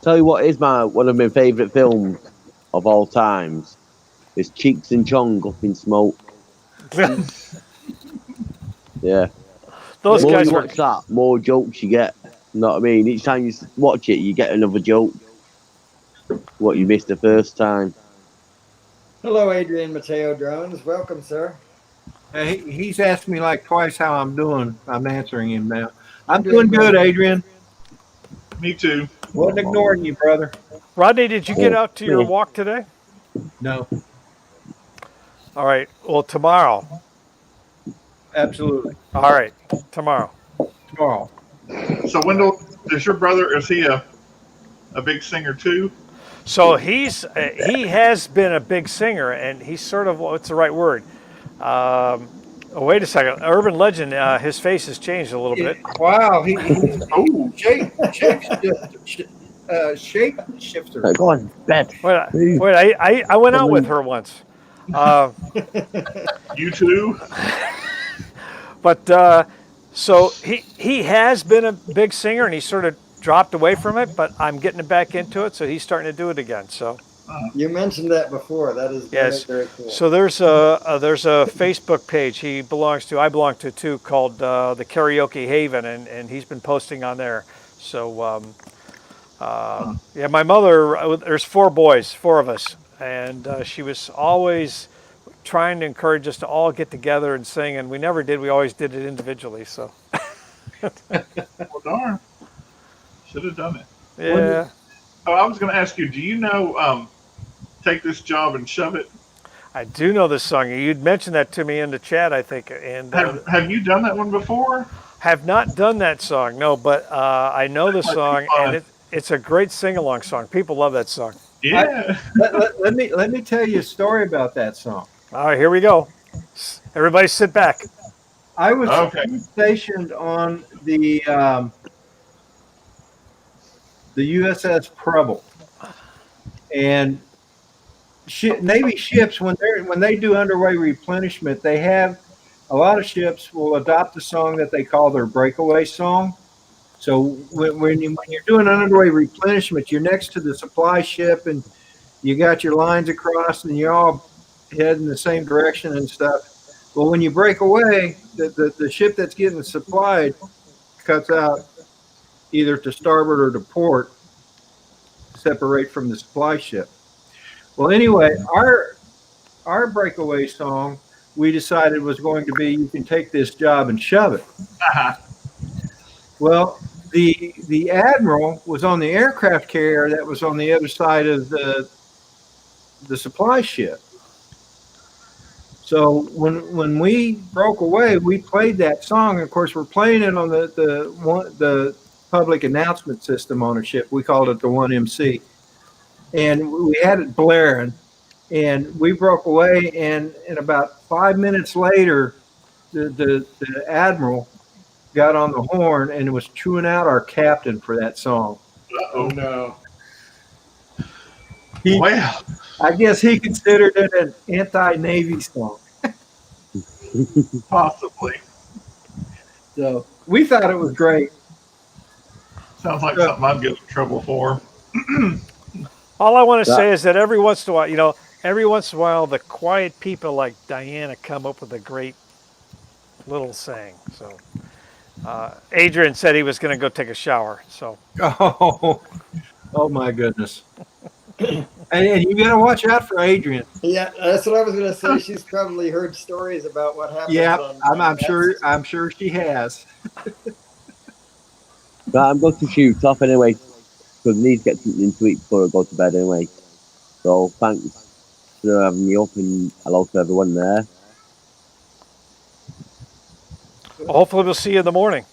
C: Tell you what is one of my favourite films of all times. Is Cheeks and Chong Up in Smoke. Yeah.
A: those
C: More
A: guys
C: you
A: were.
C: watch that, more jokes you get. You know what I mean? Each time you watch it, you get another joke. What you missed the first time.
D: Hello, Adrian Mateo Drones. Welcome, sir.
B: He's asked me like twice how I'm doing. I'm answering him now. I'm doing good, Adrian.
E: Me too.
B: Wasn't ignoring you, brother.
A: Rodney, did you get
C: Yeah.
A: out to your
C: Yeah.
A: walk today?
B: No,
A: All right. Well, tomorrow.
B: absolutely.
A: All right. Tomorrow.
B: Tomorrow.
E: So Wendell, does your brother, is he a big singer too?
A: So he has been a big singer, and he's sort of, what's the right word? Oh, wait a second. Urban legend. His face has changed a little bit.
B: Wow, he's
E: Oh,
B: shape shifter.
C: Go on, bed.
A: I went out with her once.
E: you too?
A: But so he has been a big singer, and he sort of dropped away from it. But I'm getting it back into it, so he's starting to do it again. So
D: You mentioned that before. That is
A: yes,
D: very cool.
A: so there's a Facebook page I belong to too, called the Karaoke Haven, and he's been posting on there. So yeah, my mother. There's four of us, and she was always trying to encourage us to all get together and sing, and we never did. We always did it individually. So
E: Well, darn. Should have done it.
A: yeah,
E: Oh, I was going to ask you, do you know Take This Job and Shove It?
A: I do know this song. You'd mentioned that to me in the chat, I think, and
E: Have you done that one before?
A: have not done that song. No, but I know the song, and it's a great sing-along song. People love that song.
E: Yeah.
B: Let me tell you a story about that song.
A: All right, here we go. Everybody sit back.
B: I was
E: Okay.
B: stationed on the USS Preble, and Navy ships when they do underway replenishment, they have a lot of ships will adopt a song that they call their breakaway song. So when you're doing an underway replenishment, you're next to the supply ship and you got your lines across and you're all heading in the same direction and stuff. Well, when you break away, the ship that's getting supplied cuts out either to starboard or to port, separate from the supply ship. Well, anyway, our breakaway song we decided was going to be "You Can Take This Job and Shove It." Well, the admiral was on the aircraft carrier that was on the other side of the supply ship. So when we broke away, we played that song. Of course, we're playing it on the public announcement system on a ship. We called it the 1MC, and we had it blaring. And we broke away, and about 5 minutes later, the admiral got on the horn and was chewing out our captain for that song.
D: Oh no!
E: Well,
B: I guess he considered it an anti-Navy song.
E: possibly.
B: So we thought it was great.
E: Sounds like something I'd get in trouble for.
A: All I want to say is that every once in a while, the quiet people like Diana come up with a great little saying. So Adrian said he was going to go take a shower. So
B: Oh my goodness. And you got to watch out for Adrian.
D: Yeah, that's what I was going to say. She's probably heard stories about what happened.
B: Yeah, I'm sure she has.
C: But I'm going to shoot off anyway, because I need to get something to eat before I go to bed anyway. So thanks for having me up, and hello to everyone there.
A: hopefully we'll see you in the morning.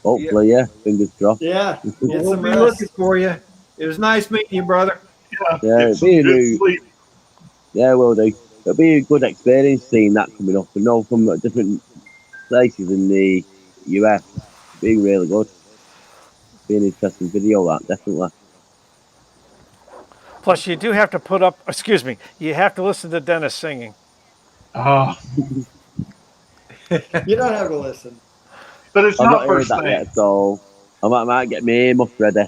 C: Hopefully, yeah. Fingers crossed.
D: Yeah, get
B: We'll
D: some
B: be
D: rest.
B: looking for you. It was nice meeting you, brother.
C: Yeah,
E: Get some
C: be a
E: good
C: new-
E: sleep.
C: Yeah, will do. It'll be a good experience seeing that coming up. And know from different places in the US. Being really good. Be an interesting video, that, definitely.
A: Plus, you do have to you have to listen to Dennis singing.
E: Oh,
D: You don't have to listen.
E: but it's
C: I've
E: not
C: not heard
E: first
C: that
E: thing.
C: yet, so I might get my earmuffs ready.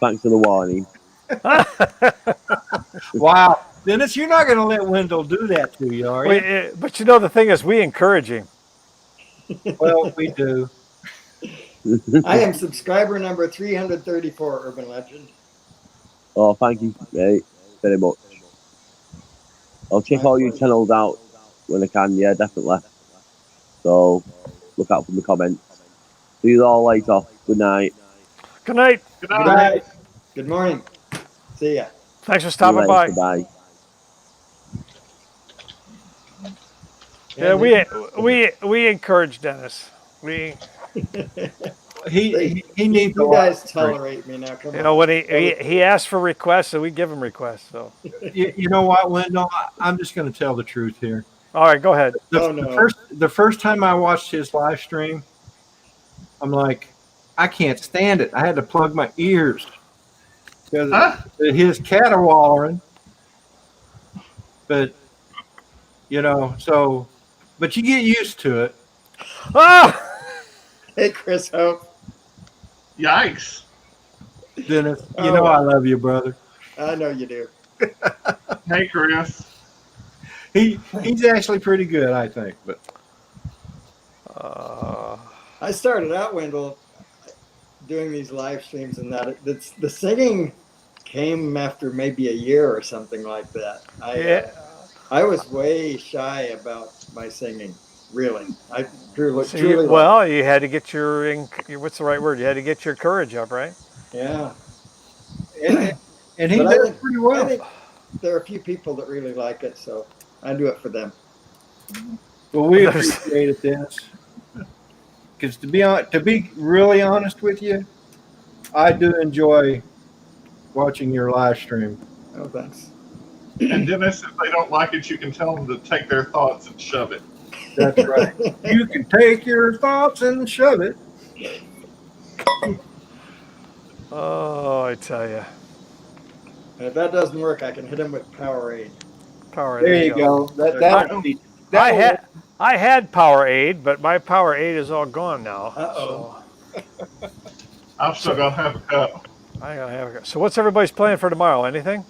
C: Thanks for the warning.
B: Wow. Dennis, you're not going to let Wendell do that to you, are you?
A: But the thing is, we encourage him.
B: Well, we do.
D: I am subscriber number 334, Urban Legend.
C: Oh, thank you very much. I'll check
D: My
C: all your
D: pleasure.
C: channels out when I can, yeah, definitely. So, look out for the comments. See you all later. Good night.
A: Good night.
E: Good
B: Good
E: night.
B: night.
D: Good morning. See ya.
A: Thanks for
C: See you
A: stopping
C: later.
A: by.
C: Bye.
A: Yeah,
D: And
A: we encourage Dennis. We,
B: He needs a
D: you
B: lot
D: guys
B: of
D: tolerate me now. Come
A: you
D: on.
A: know, when he asks for requests, so we give him requests. So,
B: you know what, Wendell? I'm just going to tell the truth here.
A: all right, go ahead.
D: Oh, no.
B: The first time I watched his live stream, I'm like, I can't stand it. I had to plug my ears because
E: Huh?
B: his caterwauling. But so, but you get used to it.
A: Ah!
D: Hey, Chris Hope.
E: Yikes.
B: Dennis, you
D: Oh,
B: know I
D: well.
B: love you, brother.
D: I know you do.
E: Hey, Chris.
B: He's actually pretty good, I think. But
D: I started out, Wendell, doing these live streams and that. The singing came after maybe a year or something like that.
A: Yeah.
D: I was way shy about my singing. Really, I truly,
A: So
D: truly was.
A: well, you had to get your what's the right word? You had to get your courage up, right?
D: Yeah.
B: and he
D: But I
B: does
D: think
B: pretty well.
D: I think there are a few people that really like it, so I do it for them.
B: Well, we appreciate it, Dennis. Because to be really honest with you, I do enjoy watching your live stream.
D: Oh, thanks.
E: And Dennis, if they don't like it, you can tell them to take their thoughts and shove it.
B: That's right. You can take your thoughts and shove it.
A: Oh, I tell you,
D: If that doesn't work, I can hit him with Powerade.
A: Power.
B: There you go.
A: I had Powerade, but my Powerade is all gone now.
D: Uh-oh.
A: So
E: I've still got to have a cup.
A: I gotta have a. So what's everybody's plan for tomorrow? Anything?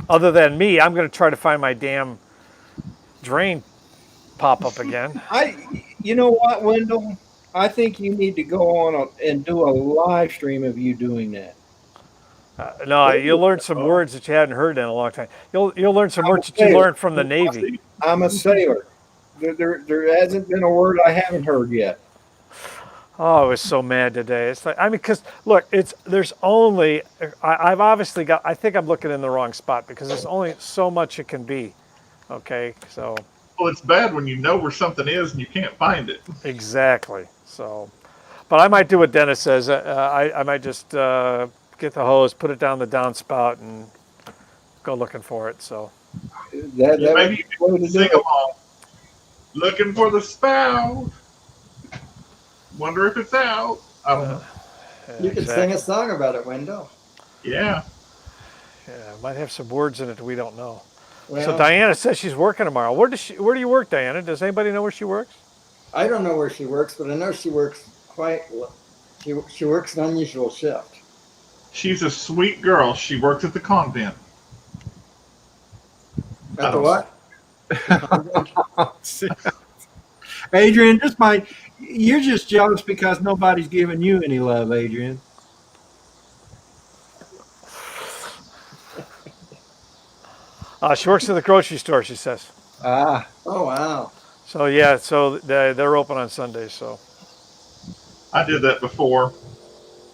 A: Other than me, I'm going to try to find my damn drain pop up again.
B: You know what, Wendell? I think you need to go on and do a live stream of you doing that.
A: No, you'll learn some words that you hadn't heard in a long time. You'll learn some words that you learned from the Navy.
B: I'm a sailor. There hasn't been a word I haven't heard yet.
A: Oh, I was so mad today. It's like, I mean, because look, there's only, I've obviously got, I think I'm looking in the wrong spot because there's only so much it can be. Okay, so.
E: Well, it's bad when you know where something is and you can't find it.
A: Exactly. So, but I might do what Dennis says. I might just get the hose, put it down the downspout, and go looking for it. So.
E: Maybe you can sing along. Looking for the spout. Wonder if it's out. I don't know.
D: You could sing a song about it, Wendell.
E: Yeah.
A: Yeah, might have some words in it that we don't know.
D: Well,
A: So Diana says she's working tomorrow. Where do you work, Diana? Does anybody know where she works?
D: I don't know where she works, but I know she works she works an unusual shift.
E: She's a sweet girl. She works at the convent.
D: At the what?
B: Adrian, you're just jealous because nobody's giving you any love, Adrian.
A: She works at the grocery store, she says.
B: Ah.
D: Oh, wow.
A: So yeah, so they're open on Sundays. So
E: I did that before.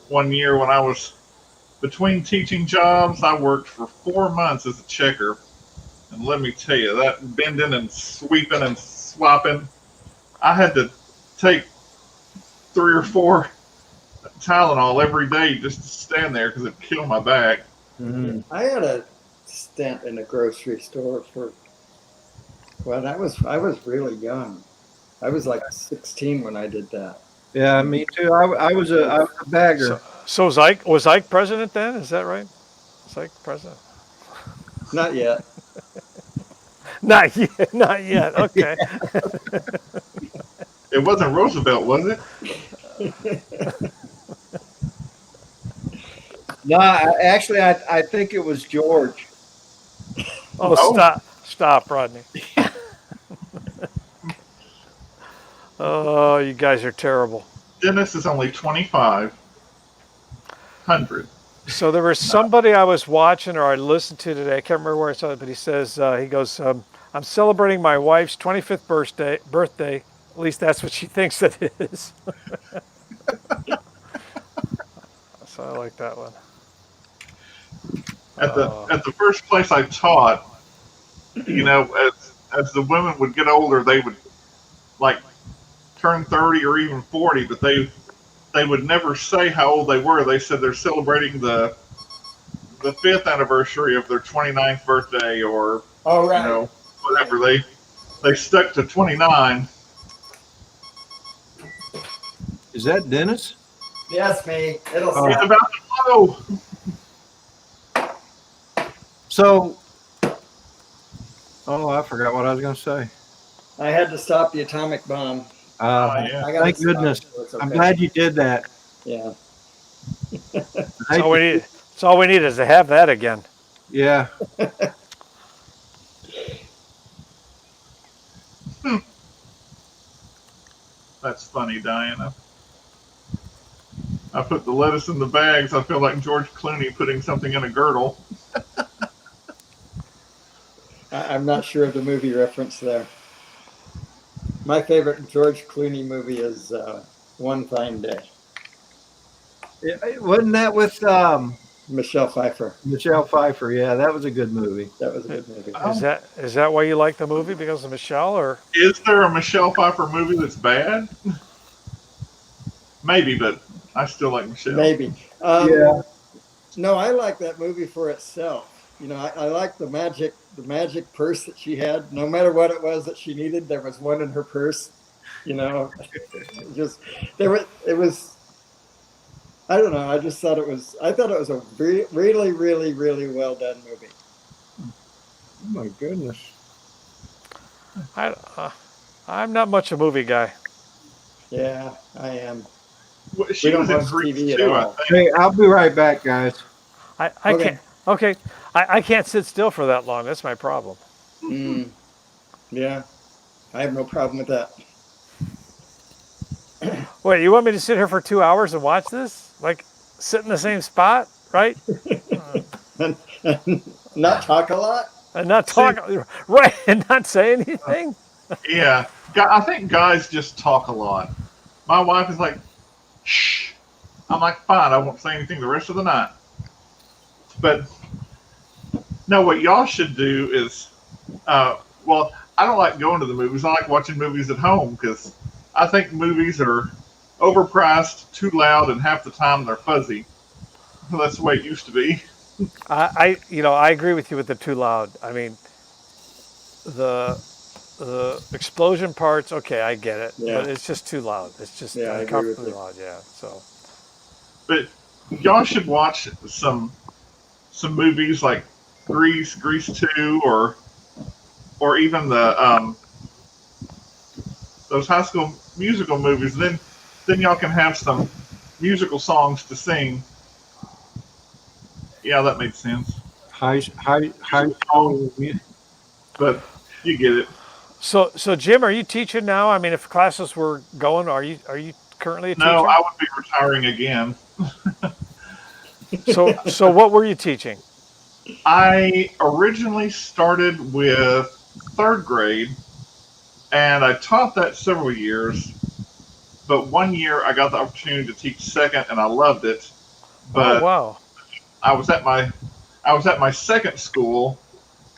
E: One year when I was between teaching jobs, I worked for 4 months as a checker. And let me tell you, that bending and sweeping and swapping, I had to take 3 or 4 Tylenol every day just to stand there because it'd kill my back.
B: Mm-hmm.
D: I had a stint in a grocery store I was really young. I was like 16 when I did that.
B: Yeah, me too. I was a bagger.
A: So was Ike president then? Is that right? Was Ike president?
D: Not yet.
A: Not yet. Not yet. Okay.
E: It wasn't Roosevelt, was it?
B: No, actually, I think it was George.
A: Oh, stop, Rodney. Oh, you guys are terrible.
E: Dennis is only 2,500.
A: So there was somebody I was watching or I listened to today. I can't remember where I saw it, but he says, he goes, I'm celebrating my wife's 25th birthday. At least that's what she thinks it is. So I like that one.
E: At the first place I taught, you know, as the women would get older, they would like turn 30 or even 40, but they would never say how old they were. They said they're celebrating the 5th anniversary of their 29th birthday, or
D: Oh, right.
E: you know, whatever. They stuck to 29.
B: Is that Dennis?
D: Yes, me. It'll
B: Oh.
E: It's
D: stop.
E: about to blow.
B: So, oh, I forgot what I was going to say.
D: I had to stop the atomic bomb.
E: Yeah.
D: I gotta
B: Thank
D: stop
B: goodness.
D: it, so it's
B: I'm
D: okay.
B: glad you did that.
D: Yeah.
A: That's all we need. That's all we need is to have that again.
B: Yeah.
E: That's funny, Diana. I put the lettuce in the bags. I feel like George Clooney putting something in a girdle.
D: I'm not sure of the movie reference there. My favorite George Clooney movie is One Fine Day.
B: Wasn't that with
D: Michelle Pfeiffer.
B: Michelle Pfeiffer? Yeah, that was a good movie.
D: That was a good movie.
A: Is that why you like the movie, because of Michelle, or?
E: Is there a Michelle Pfeiffer movie that's bad? Maybe, but I still like Michelle.
D: Maybe.
B: Yeah.
D: No, I like that movie for itself. You know, I like the magic purse that she had. No matter what it was that she needed, there was one in her purse. You know, it was. I don't know. I just thought it was. I thought it was a really, really, really well done movie.
B: Oh my goodness.
A: I'm not much a movie guy.
D: Yeah, I am.
E: Well, she
D: We don't
E: was in
D: watch
E: Grease
D: TV at
E: too, I
D: all.
E: think.
B: Hey, I'll be right back, guys.
A: I
D: Okay.
A: can't. Okay, I can't sit still for that long. That's my problem.
D: Mm, yeah, I have no problem with that.
A: Wait, you want me to sit here for 2 hours and watch this? Like, sit in the same spot, right?
D: And not talk a lot.
A: And not talk, right? And not say anything.
E: Yeah. I think guys just talk a lot. My wife is like, shh. I'm like, fine, I won't say anything the rest of the night. But, no, what y'all should do is, well, I don't like going to the movies. I like watching movies at home because I think movies are overpriced, too loud, and half the time they're fuzzy. That's the way it used to be.
A: I agree with you with the too loud. I mean, the explosion parts, okay, I get it,
D: Yeah.
A: but it's just too loud. It's just
D: Yeah, I agree with
A: uncomfortably
D: you.
A: loud. Yeah. So
E: But y'all should watch some movies like Grease 2, or even the those High School Musical movies. Then y'all can have some musical songs to sing. Yeah, that makes sense.
B: High
E: But you get it.
A: So Jim, are you teaching now? I mean, if classes were going, are you currently a teacher?
E: No, I would be retiring again.
A: So what were you teaching?
E: I originally started with 3rd grade, and I taught that several years. But one year I got the opportunity to teach 2nd, and I loved it. But
A: Oh wow.
E: I was at my 2nd school,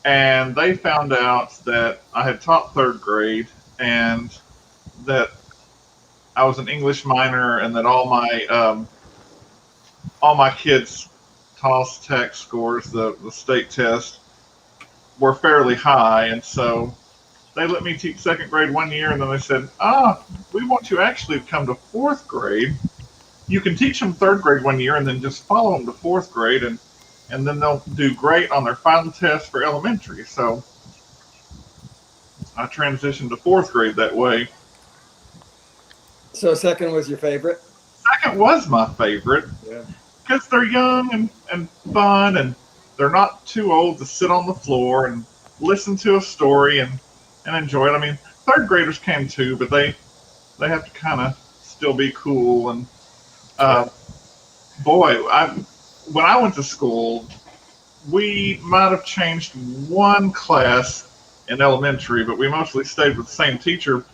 E: and they found out that I had taught 3rd grade, and that I was an English minor, and that all my kids' TOS tech scores, the state test, were fairly high, and so they let me teach 2nd grade one year, and then they said, we want you actually to come to 4th grade. You can teach them 3rd grade one year and then just follow them to 4th grade, and then they'll do great on their final test for elementary. So I transitioned to 4th grade that way.
D: So 2nd was your favorite?
E: 2nd was my favorite.
D: Yeah.
E: Because they're young and fun, and they're not too old to sit on the floor and listen to a story and enjoy it. I mean, 3rd graders can too, but they have to kind of still be cool. And when I went to school, we might have changed one class in elementary, but we mostly stayed with the same teacher.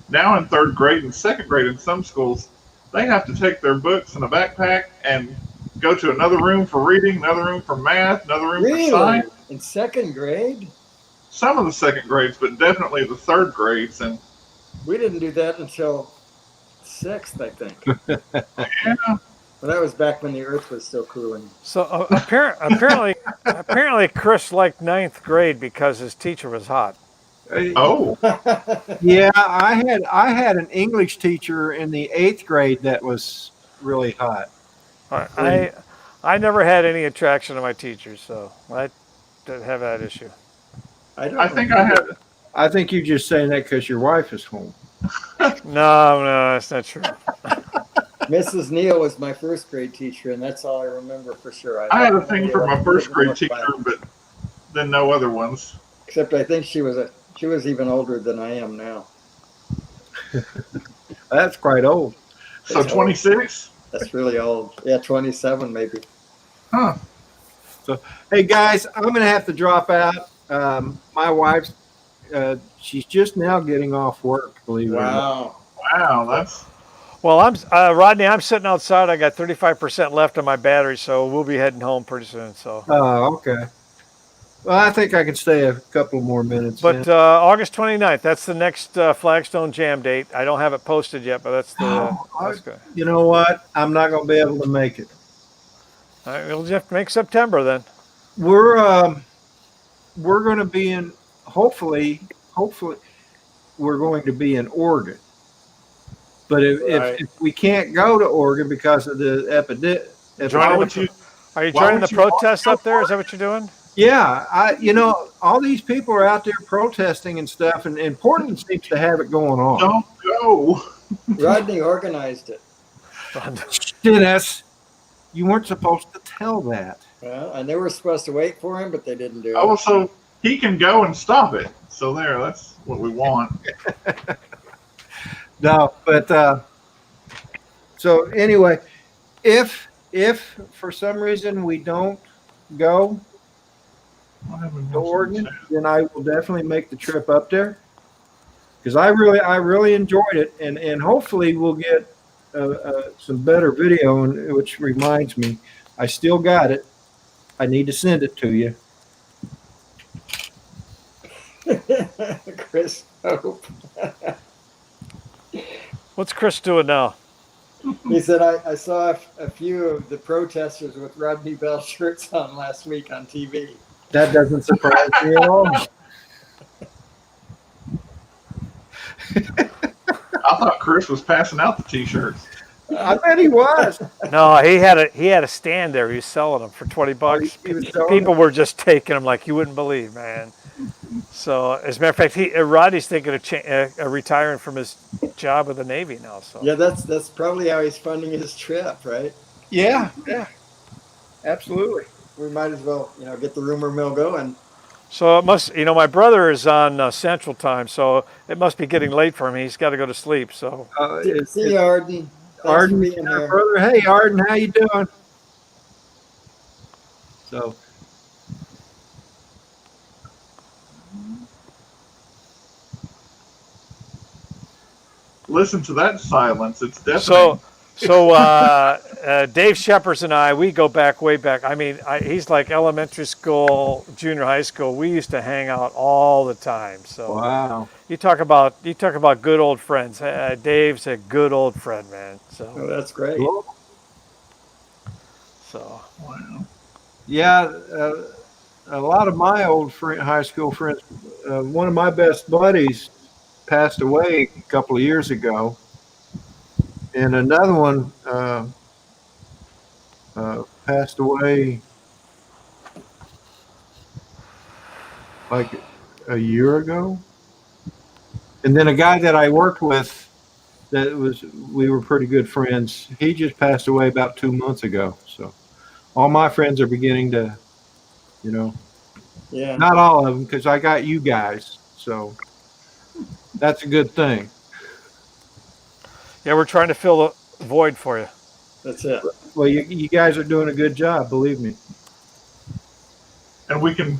E: Now in 3rd grade and 2nd grade in some schools, they have to take their books in a backpack and go to another room for reading, another room for math, another room for
D: Really?
E: science.
D: In second grade?
E: Some of the second grades, but definitely the third grades. And
D: We didn't do that until sixth, I think.
E: yeah,
D: Well, that was back when the Earth was still cooling.
A: So apparently Chris liked ninth grade because his teacher was hot.
E: oh,
B: Yeah, I had an English teacher in the 8th grade that was really hot.
A: I never had any attraction to my teachers, so I didn't have that issue.
E: I think I had.
B: I think you're just saying that because your wife is home.
A: No, that's not true.
D: Mrs. Neal was my first grade teacher, and that's all I remember for sure.
E: I had a thing for my first grade teacher, but then no other ones.
D: Except I think she was even older than I am now.
B: That's quite old.
E: So 26?
D: That's really old. Yeah, 27 maybe.
E: Huh.
B: So, hey guys, I'm going to have to drop out. My wife's, she's just now getting off work, believe it or not.
E: Wow, that's.
A: Well, Rodney. I'm sitting outside. I got 35% left on my battery, so we'll be heading home pretty soon. So.
B: Oh, okay. Well, I think I can stay a couple more minutes.
A: But August 29th, that's the next Flagstone Jam date. I don't have it posted yet, but that's good.
B: You know what? I'm not going to be able to make it.
A: All right, we'll just make September then.
B: We're going to be in. Hopefully, we're going to be in Oregon. But if we can't go to Oregon because of the epidemic,
A: are you joining the protests up there? Is that what you're doing?
B: Yeah, all these people are out there protesting and stuff, and Portland seems to have it going on.
E: Don't go.
D: Rodney organized it.
B: Dennis, you weren't supposed to tell that.
D: Well, and they were supposed to wait for him, but they didn't do it.
E: Oh, so he can go and stop it. So that's what we want.
B: No, but so anyway, if for some reason we don't go to Oregon, then I will definitely make the trip up there because I really enjoyed it, and hopefully we'll get some better video. And which reminds me, I still got it. I need to send it to you.
D: Chris Hope.
A: What's Chris doing now?
D: He said, I saw a few of the protesters with Rodney Bell shirts on last week on TV.
B: That doesn't surprise me at all.
E: I thought Chris was passing out the T-shirts.
B: I bet he was.
A: No, he had a stand there. He was selling them for $20. People were just taking them like you wouldn't believe, man. So, as a matter of fact, Rodney's thinking of retiring from his job with the Navy now. So
D: yeah, that's probably how he's funding his trip, right?
B: Yeah, absolutely.
D: We might as well, get the rumor mill going.
A: So it must, my brother is on Central Time, so it must be getting late for him. He's got to go to sleep. So
D: see you, Arden.
B: Arden, being here. Brother. Hey, Arden, how you doing? So.
E: Listen to that silence. It's deafening.
A: So Dave Shepers and I, we go back way back. I mean, he's like elementary school, junior high school. We used to hang out all the time. So
B: wow,
A: you talk about good old friends. Dave's a good old friend, man. So
D: that's great.
B: Cool.
A: So
E: wow.
B: Yeah, a lot of my old high school friends. One of my best buddies passed away a couple of years ago, and another one passed away like a year ago. And then a guy that I worked with, we were pretty good friends. He just passed away about 2 months ago. So all my friends are beginning to, not all of them, because I got you guys. So that's a good thing.
A: yeah, we're trying to fill the void for you.
D: That's it.
B: Well, you guys are doing a good job, believe me.
E: And we can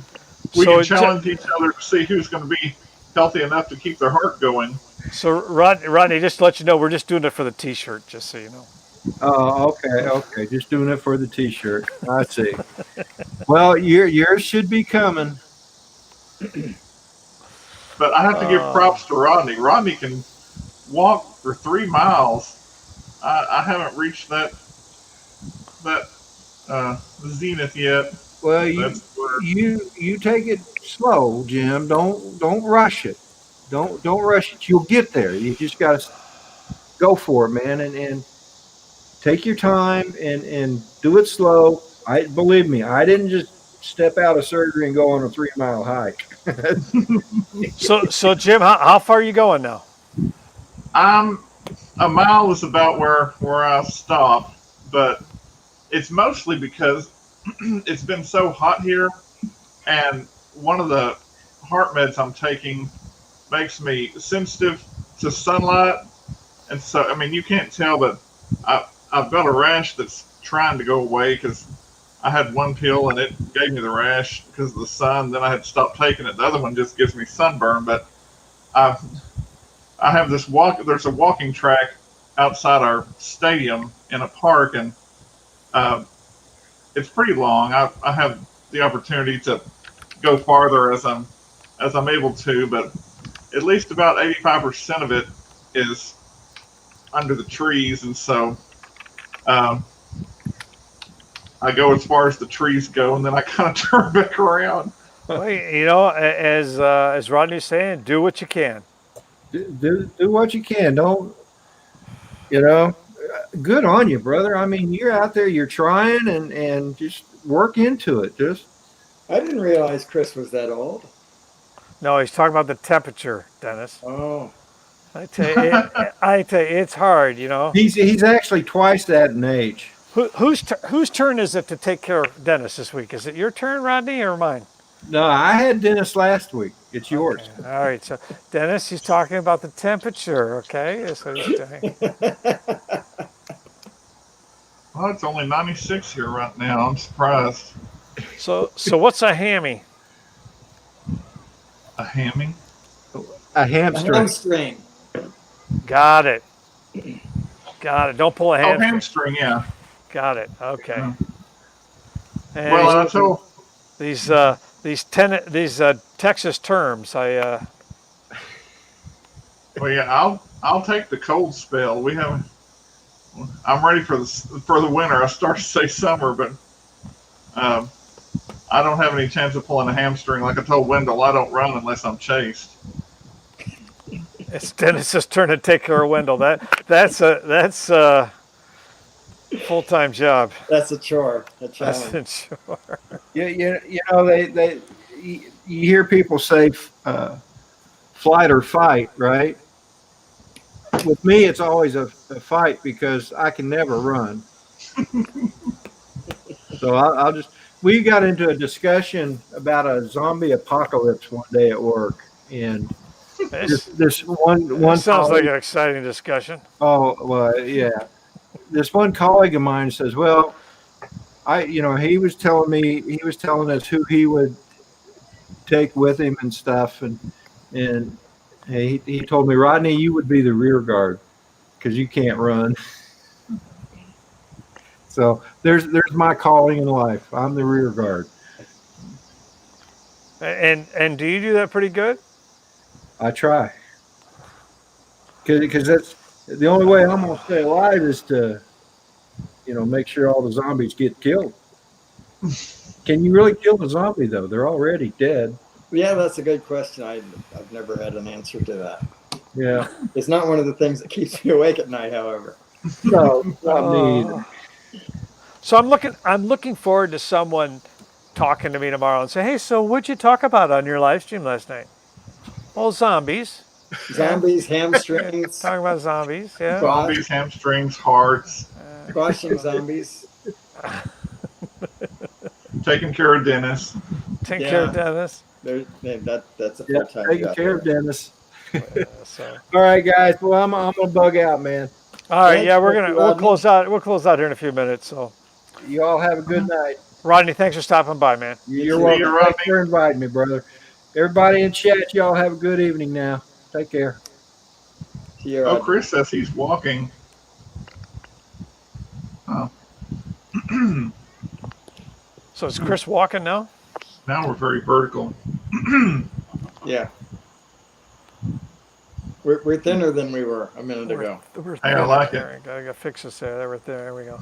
E: challenge each other to see who's going to be healthy enough to keep their heart going.
A: So Rodney, just to let you know, we're just doing it for the T-shirt, just so you know.
B: Oh, okay. Just doing it for the T-shirt. I see. Well, yours should be coming.
E: But I have to give props to Rodney. Rodney can walk for 3 miles. I haven't reached that zenith yet.
B: Well,
E: That's where
B: you take it slow, Jim. Don't rush it. Don't rush it. You'll get there. You just got to go for it, man, and take your time and do it slow. I believe me, I didn't just step out of surgery and go on a 3 mile hike.
A: So Jim, how far are you going now?
E: I'm a mile is about where I stop, but it's mostly because it's been so hot here, and one of the heart meds I'm taking makes me sensitive to sunlight, and so I mean you can't tell, but I've got a rash that's trying to go away because I had one pill and it gave me the rash because of the sun. Then I had to stop taking it. The other one just gives me sunburn. But I I have this walk. There's a walking track outside our stadium in a park, and uh, it's pretty long. I have the opportunity to go farther as I'm able to, but at least about 85% of it is under the trees, and so um, I go as far as the trees go, and then I kind of turn back around.
A: Well, as Rodney's saying, do what you can.
B: Do what you can. Don't you know? Good on you, brother. I mean, you're out there. You're trying and just work into it. Just
D: I didn't realize Chris was that old.
A: No, he's talking about the temperature, Dennis.
D: Oh,
A: I tell you, it's hard.
B: he's actually twice that in age.
A: Whose turn is it to take care of Dennis this week? Is it your turn, Rodney, or mine?
B: No, I had Dennis last week. It's yours.
A: Okay. All right. So Dennis, he's talking about the temperature. Okay, that's what he's doing.
E: Well, it's only 96 here right now. I'm surprised.
A: So what's a hammy?
E: A hammy?
B: A
D: a
B: hamstring.
D: hamstring.
A: Got it. Don't pull a
E: Oh,
A: hamstring.
E: hamstring, yeah.
A: Got it. Okay.
E: Yeah.
A: And
E: Well, I told
A: these Texas terms.
E: Well, yeah, I'll take the cold spell. I'm ready for the winter. I start to say summer, but I don't have any chance of pulling a hamstring. Like I told Wendell, I don't run unless I'm chased.
A: It's Dennis's turn to take care of Wendell. That's a full-time job.
D: That's a chore. A
A: That's
D: challenge.
A: sure.
B: You know you hear people say flight or fight, right? With me, it's always a fight because I can never run. So I'll just. We got into a discussion about a zombie apocalypse one day at work, and this one
A: Sounds like an exciting discussion.
B: Oh well, yeah. This one colleague of mine says, "Well, he was telling us who he would take with him and stuff, and he told me, Rodney, you would be the rear guard because you can't run." So there's my calling in life. I'm the rear guard.
A: And do you do that pretty good?
B: I try because that's the only way I'm gonna stay alive is to make sure all the zombies get killed. Can you really kill a zombie though? They're already dead.
D: Yeah, that's a good question. I've never had an answer to that.
B: Yeah.
D: It's not one of the things that keeps me awake at night, however.
B: No, not me either.
A: So I'm looking forward to someone talking to me tomorrow and say, "Hey, so what'd you talk about on your live stream last night?" Well, zombies.
D: Zombies, hamstrings,
A: Talking about zombies, yeah.
E: Zombies, hamstrings, hearts.
D: squashing zombies.
E: Taking care of Dennis.
A: Take care of Dennis.
D: That's a
B: Yeah,
D: full-time
B: taking
D: job.
B: care of Dennis.
A: So.
B: All right, guys. Well, I'm gonna bug out, man.
A: All right,
D: Thanks,
A: yeah,
D: Rodney.
A: we'll close out. We'll close out here in a few minutes. So,
B: You all have a good night.
A: Rodney, thanks for stopping by, man.
B: You're
E: See
B: welcome.
E: you, Rodney.
B: Thanks for inviting me, brother. Everybody in chat, y'all have a good evening now. Take care.
D: See you,
E: Oh,
D: Rodney.
E: Chris says he's walking.
A: So is Chris walking now?
E: Now we're very vertical.
D: Yeah. We're thinner than we were a minute ago.
A: We're
E: Hey, I
A: thinner.
E: like it.
A: There, I gotta fix this there. There we go.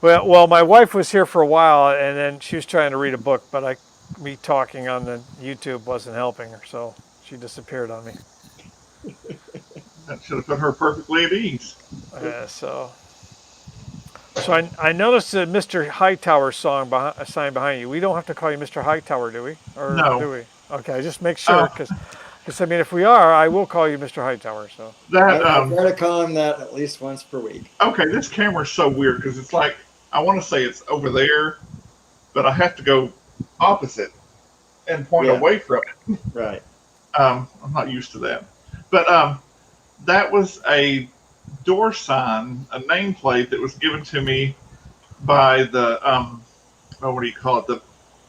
A: Well, my wife was here for a while, and then she was trying to read a book, but me talking on the YouTube wasn't helping her, so she disappeared on me.
E: That should have put her perfectly at ease.
A: So I noticed the Mr. Hightower sign behind you. We don't have to call you Mr. Hightower, do we? Or
E: No.
A: do we? Okay, just make sure, because I mean, if we are, I will call you Mr. Hightower. So
E: That
D: I try to call him that at least once per week.
E: okay, this camera's so weird because it's like I want to say it's over there, but I have to go opposite and point
D: Yeah.
E: away from it.
D: Right.
E: I'm not used to that. But that was a door sign, a nameplate that was given to me by the what do you call it?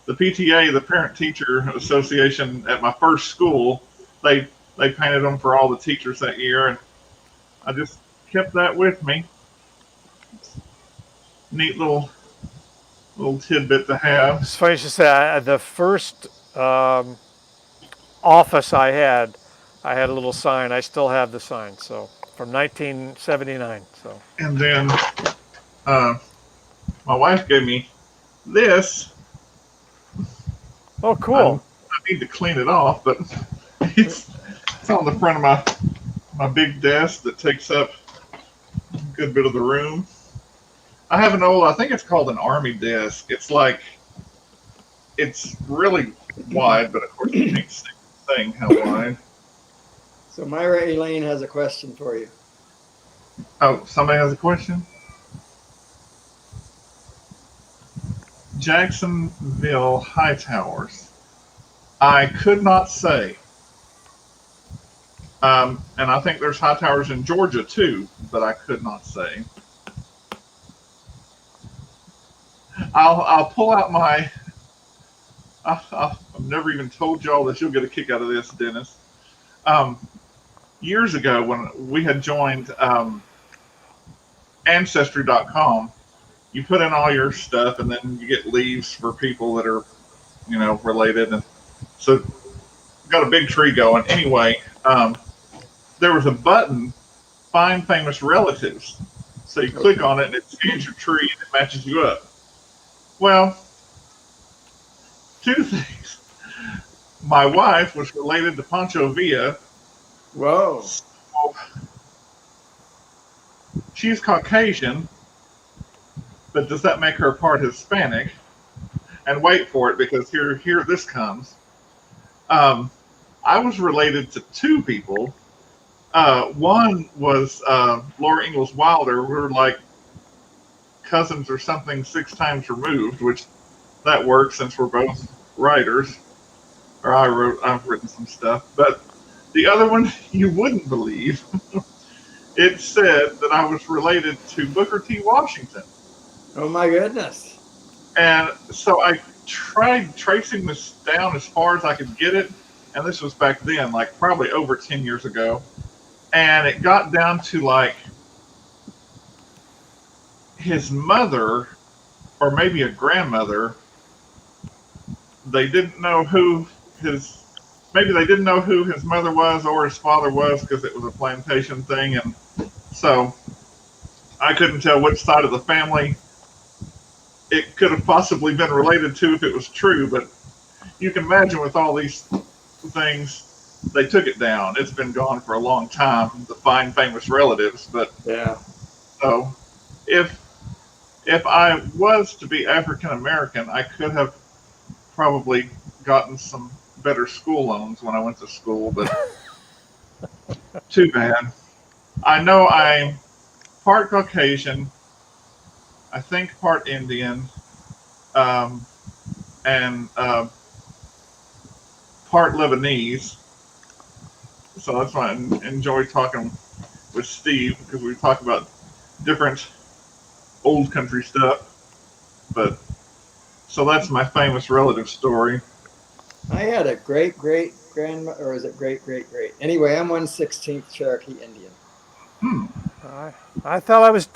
E: The PTA, the Parent Teacher Association at my first school. They painted them for all the teachers that year, and I just kept that with me. Neat little tidbit to have.
A: it's funny to say, the first office I had a little sign. I still have the sign, so from 1979. So
E: And then my wife gave me this.
A: oh, cool.
E: I need to clean it off, but it's on the front of my big desk that takes up a good bit of the room. I have I think it's called an army desk. It's really wide, but of course you can't see the thing how wide.
D: So Myra Elaine has a question for you.
E: Oh, somebody has a question? Jacksonville Hightowers. I could not say. And I think there's Hightowers in Georgia too, but I could not say. I'll pull out my. I've never even told y'all that you'll get a kick out of this, Dennis. Years ago, when we had joined Ancestry.com, you put in all your stuff, and then you get leaves for people that are, related, and so got a big tree going. Anyway, there was a button, Find Famous Relatives. So you click on it, and it scans your tree, and it matches you up. Well, two things. My wife was related to Pancho Villa.
D: Whoa.
E: So she's Caucasian, but does that make her part Hispanic? And wait for it, because here this comes. I was related to two people. One was Laura Ingalls Wilder. We were like cousins or something 6 times removed, which that works since we're both writers. Or I've written some stuff. But the other one, you wouldn't believe. It said that I was related to Booker T. Washington.
D: Oh my goodness.
E: And so I tried tracing this down as far as I could get it. And this was back then, like probably over 10 years ago. And it got down to like his mother, or maybe a grandmother. They didn't know who his mother was or his father was, because it was a plantation thing. And so I couldn't tell which side of the family it could have possibly been related to if it was true. But you can imagine with all these things, they took it down. It's been gone for a long time, the Find Famous Relatives. But
D: Yeah.
E: so if I was to be African American, I could have probably gotten some better school loans when I went to school, but too bad. I know I'm part Caucasian, I think part Indian, and part Lebanese. So that's why I enjoy talking with Steve, because we talk about different old country stuff. But so that's my famous relative story.
D: I had a great grandmother, or is it great? Anyway, I'm 1/16 Cherokee Indian.
A: I thought I was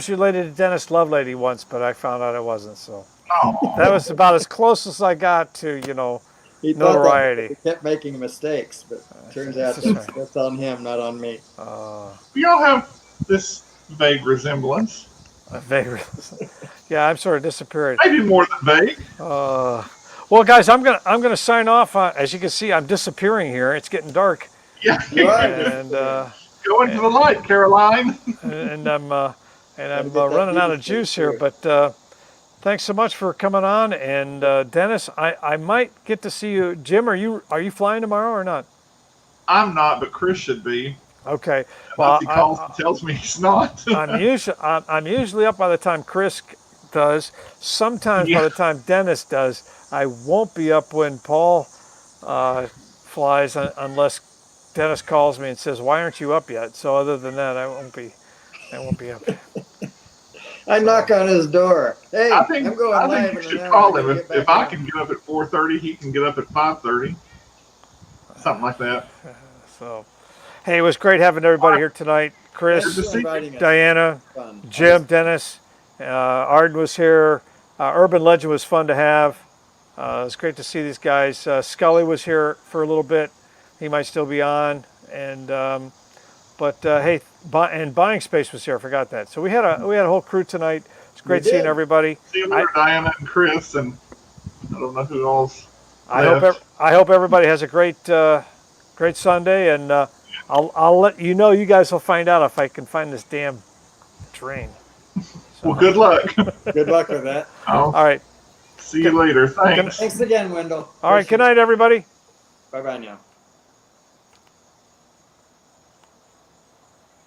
A: related to Dennis Lovelady once, but I found out I wasn't. So
E: Oh,
A: That was about as close as I got to,
D: He thought that
A: notoriety.
D: he kept making mistakes, but turns out
A: That's right.
D: that's on him, not on me.
E: we all have this vague resemblance.
A: Yeah, I'm sort of disappearing.
E: Maybe more than vague.
A: Well, guys, I'm gonna sign off. As you can see, I'm disappearing here. It's getting dark,
E: Yeah.
D: You are
A: and
E: Go into the light, Caroline.
A: and I'm
D: get that
A: running out of
D: beauty
A: juice
D: sleep
A: here.
D: through.
A: But thanks so much for coming on. And Dennis, I might get to see you. Jim, are you flying tomorrow or not?
E: I'm not, but Chris should be.
A: Okay.
E: Unless
A: Well,
E: he calls and tells me he's not.
A: I'm usually up by the time Chris does. Sometimes by
E: Yeah.
A: the time Dennis does, I won't be up when Paul flies unless Dennis calls me and says, "Why aren't you up yet?" So other than that, I won't be up.
D: I knock on his door. Hey,
E: I think
D: I'm going
E: I
D: live
E: think you
D: in
E: should
D: an hour.
E: call
D: I
E: him.
D: gotta
E: If,
D: get
E: if
D: back
E: I
D: on.
E: can get up at 4:30, he can get up at 5:30. Something like that.
A: So, hey, it was great having everybody here tonight.
D: Thanks
A: Chris,
D: for inviting us.
A: Diana,
D: Fun.
A: Jim, Dennis, Arden was here. Urban Legend was fun to have. It was great to see these guys. Scully was here for a little bit. He might still be on. And but hey, and Buying Space was here. I forgot that. So we had a whole crew tonight. It's great
D: We
A: seeing
D: did.
A: everybody.
E: See you later, Diana and Chris, and I don't know who else.
A: I
E: left.
A: hope everybody has a great Sunday, and I'll let you know. You guys will find out if I can find this damn train.
E: Well, good luck.
D: Good luck with that.
E: I'll
A: All right.
E: see you later. Thanks.
D: Thanks again, Wendell.
A: All right. Good night, everybody.
D: Bye bye now.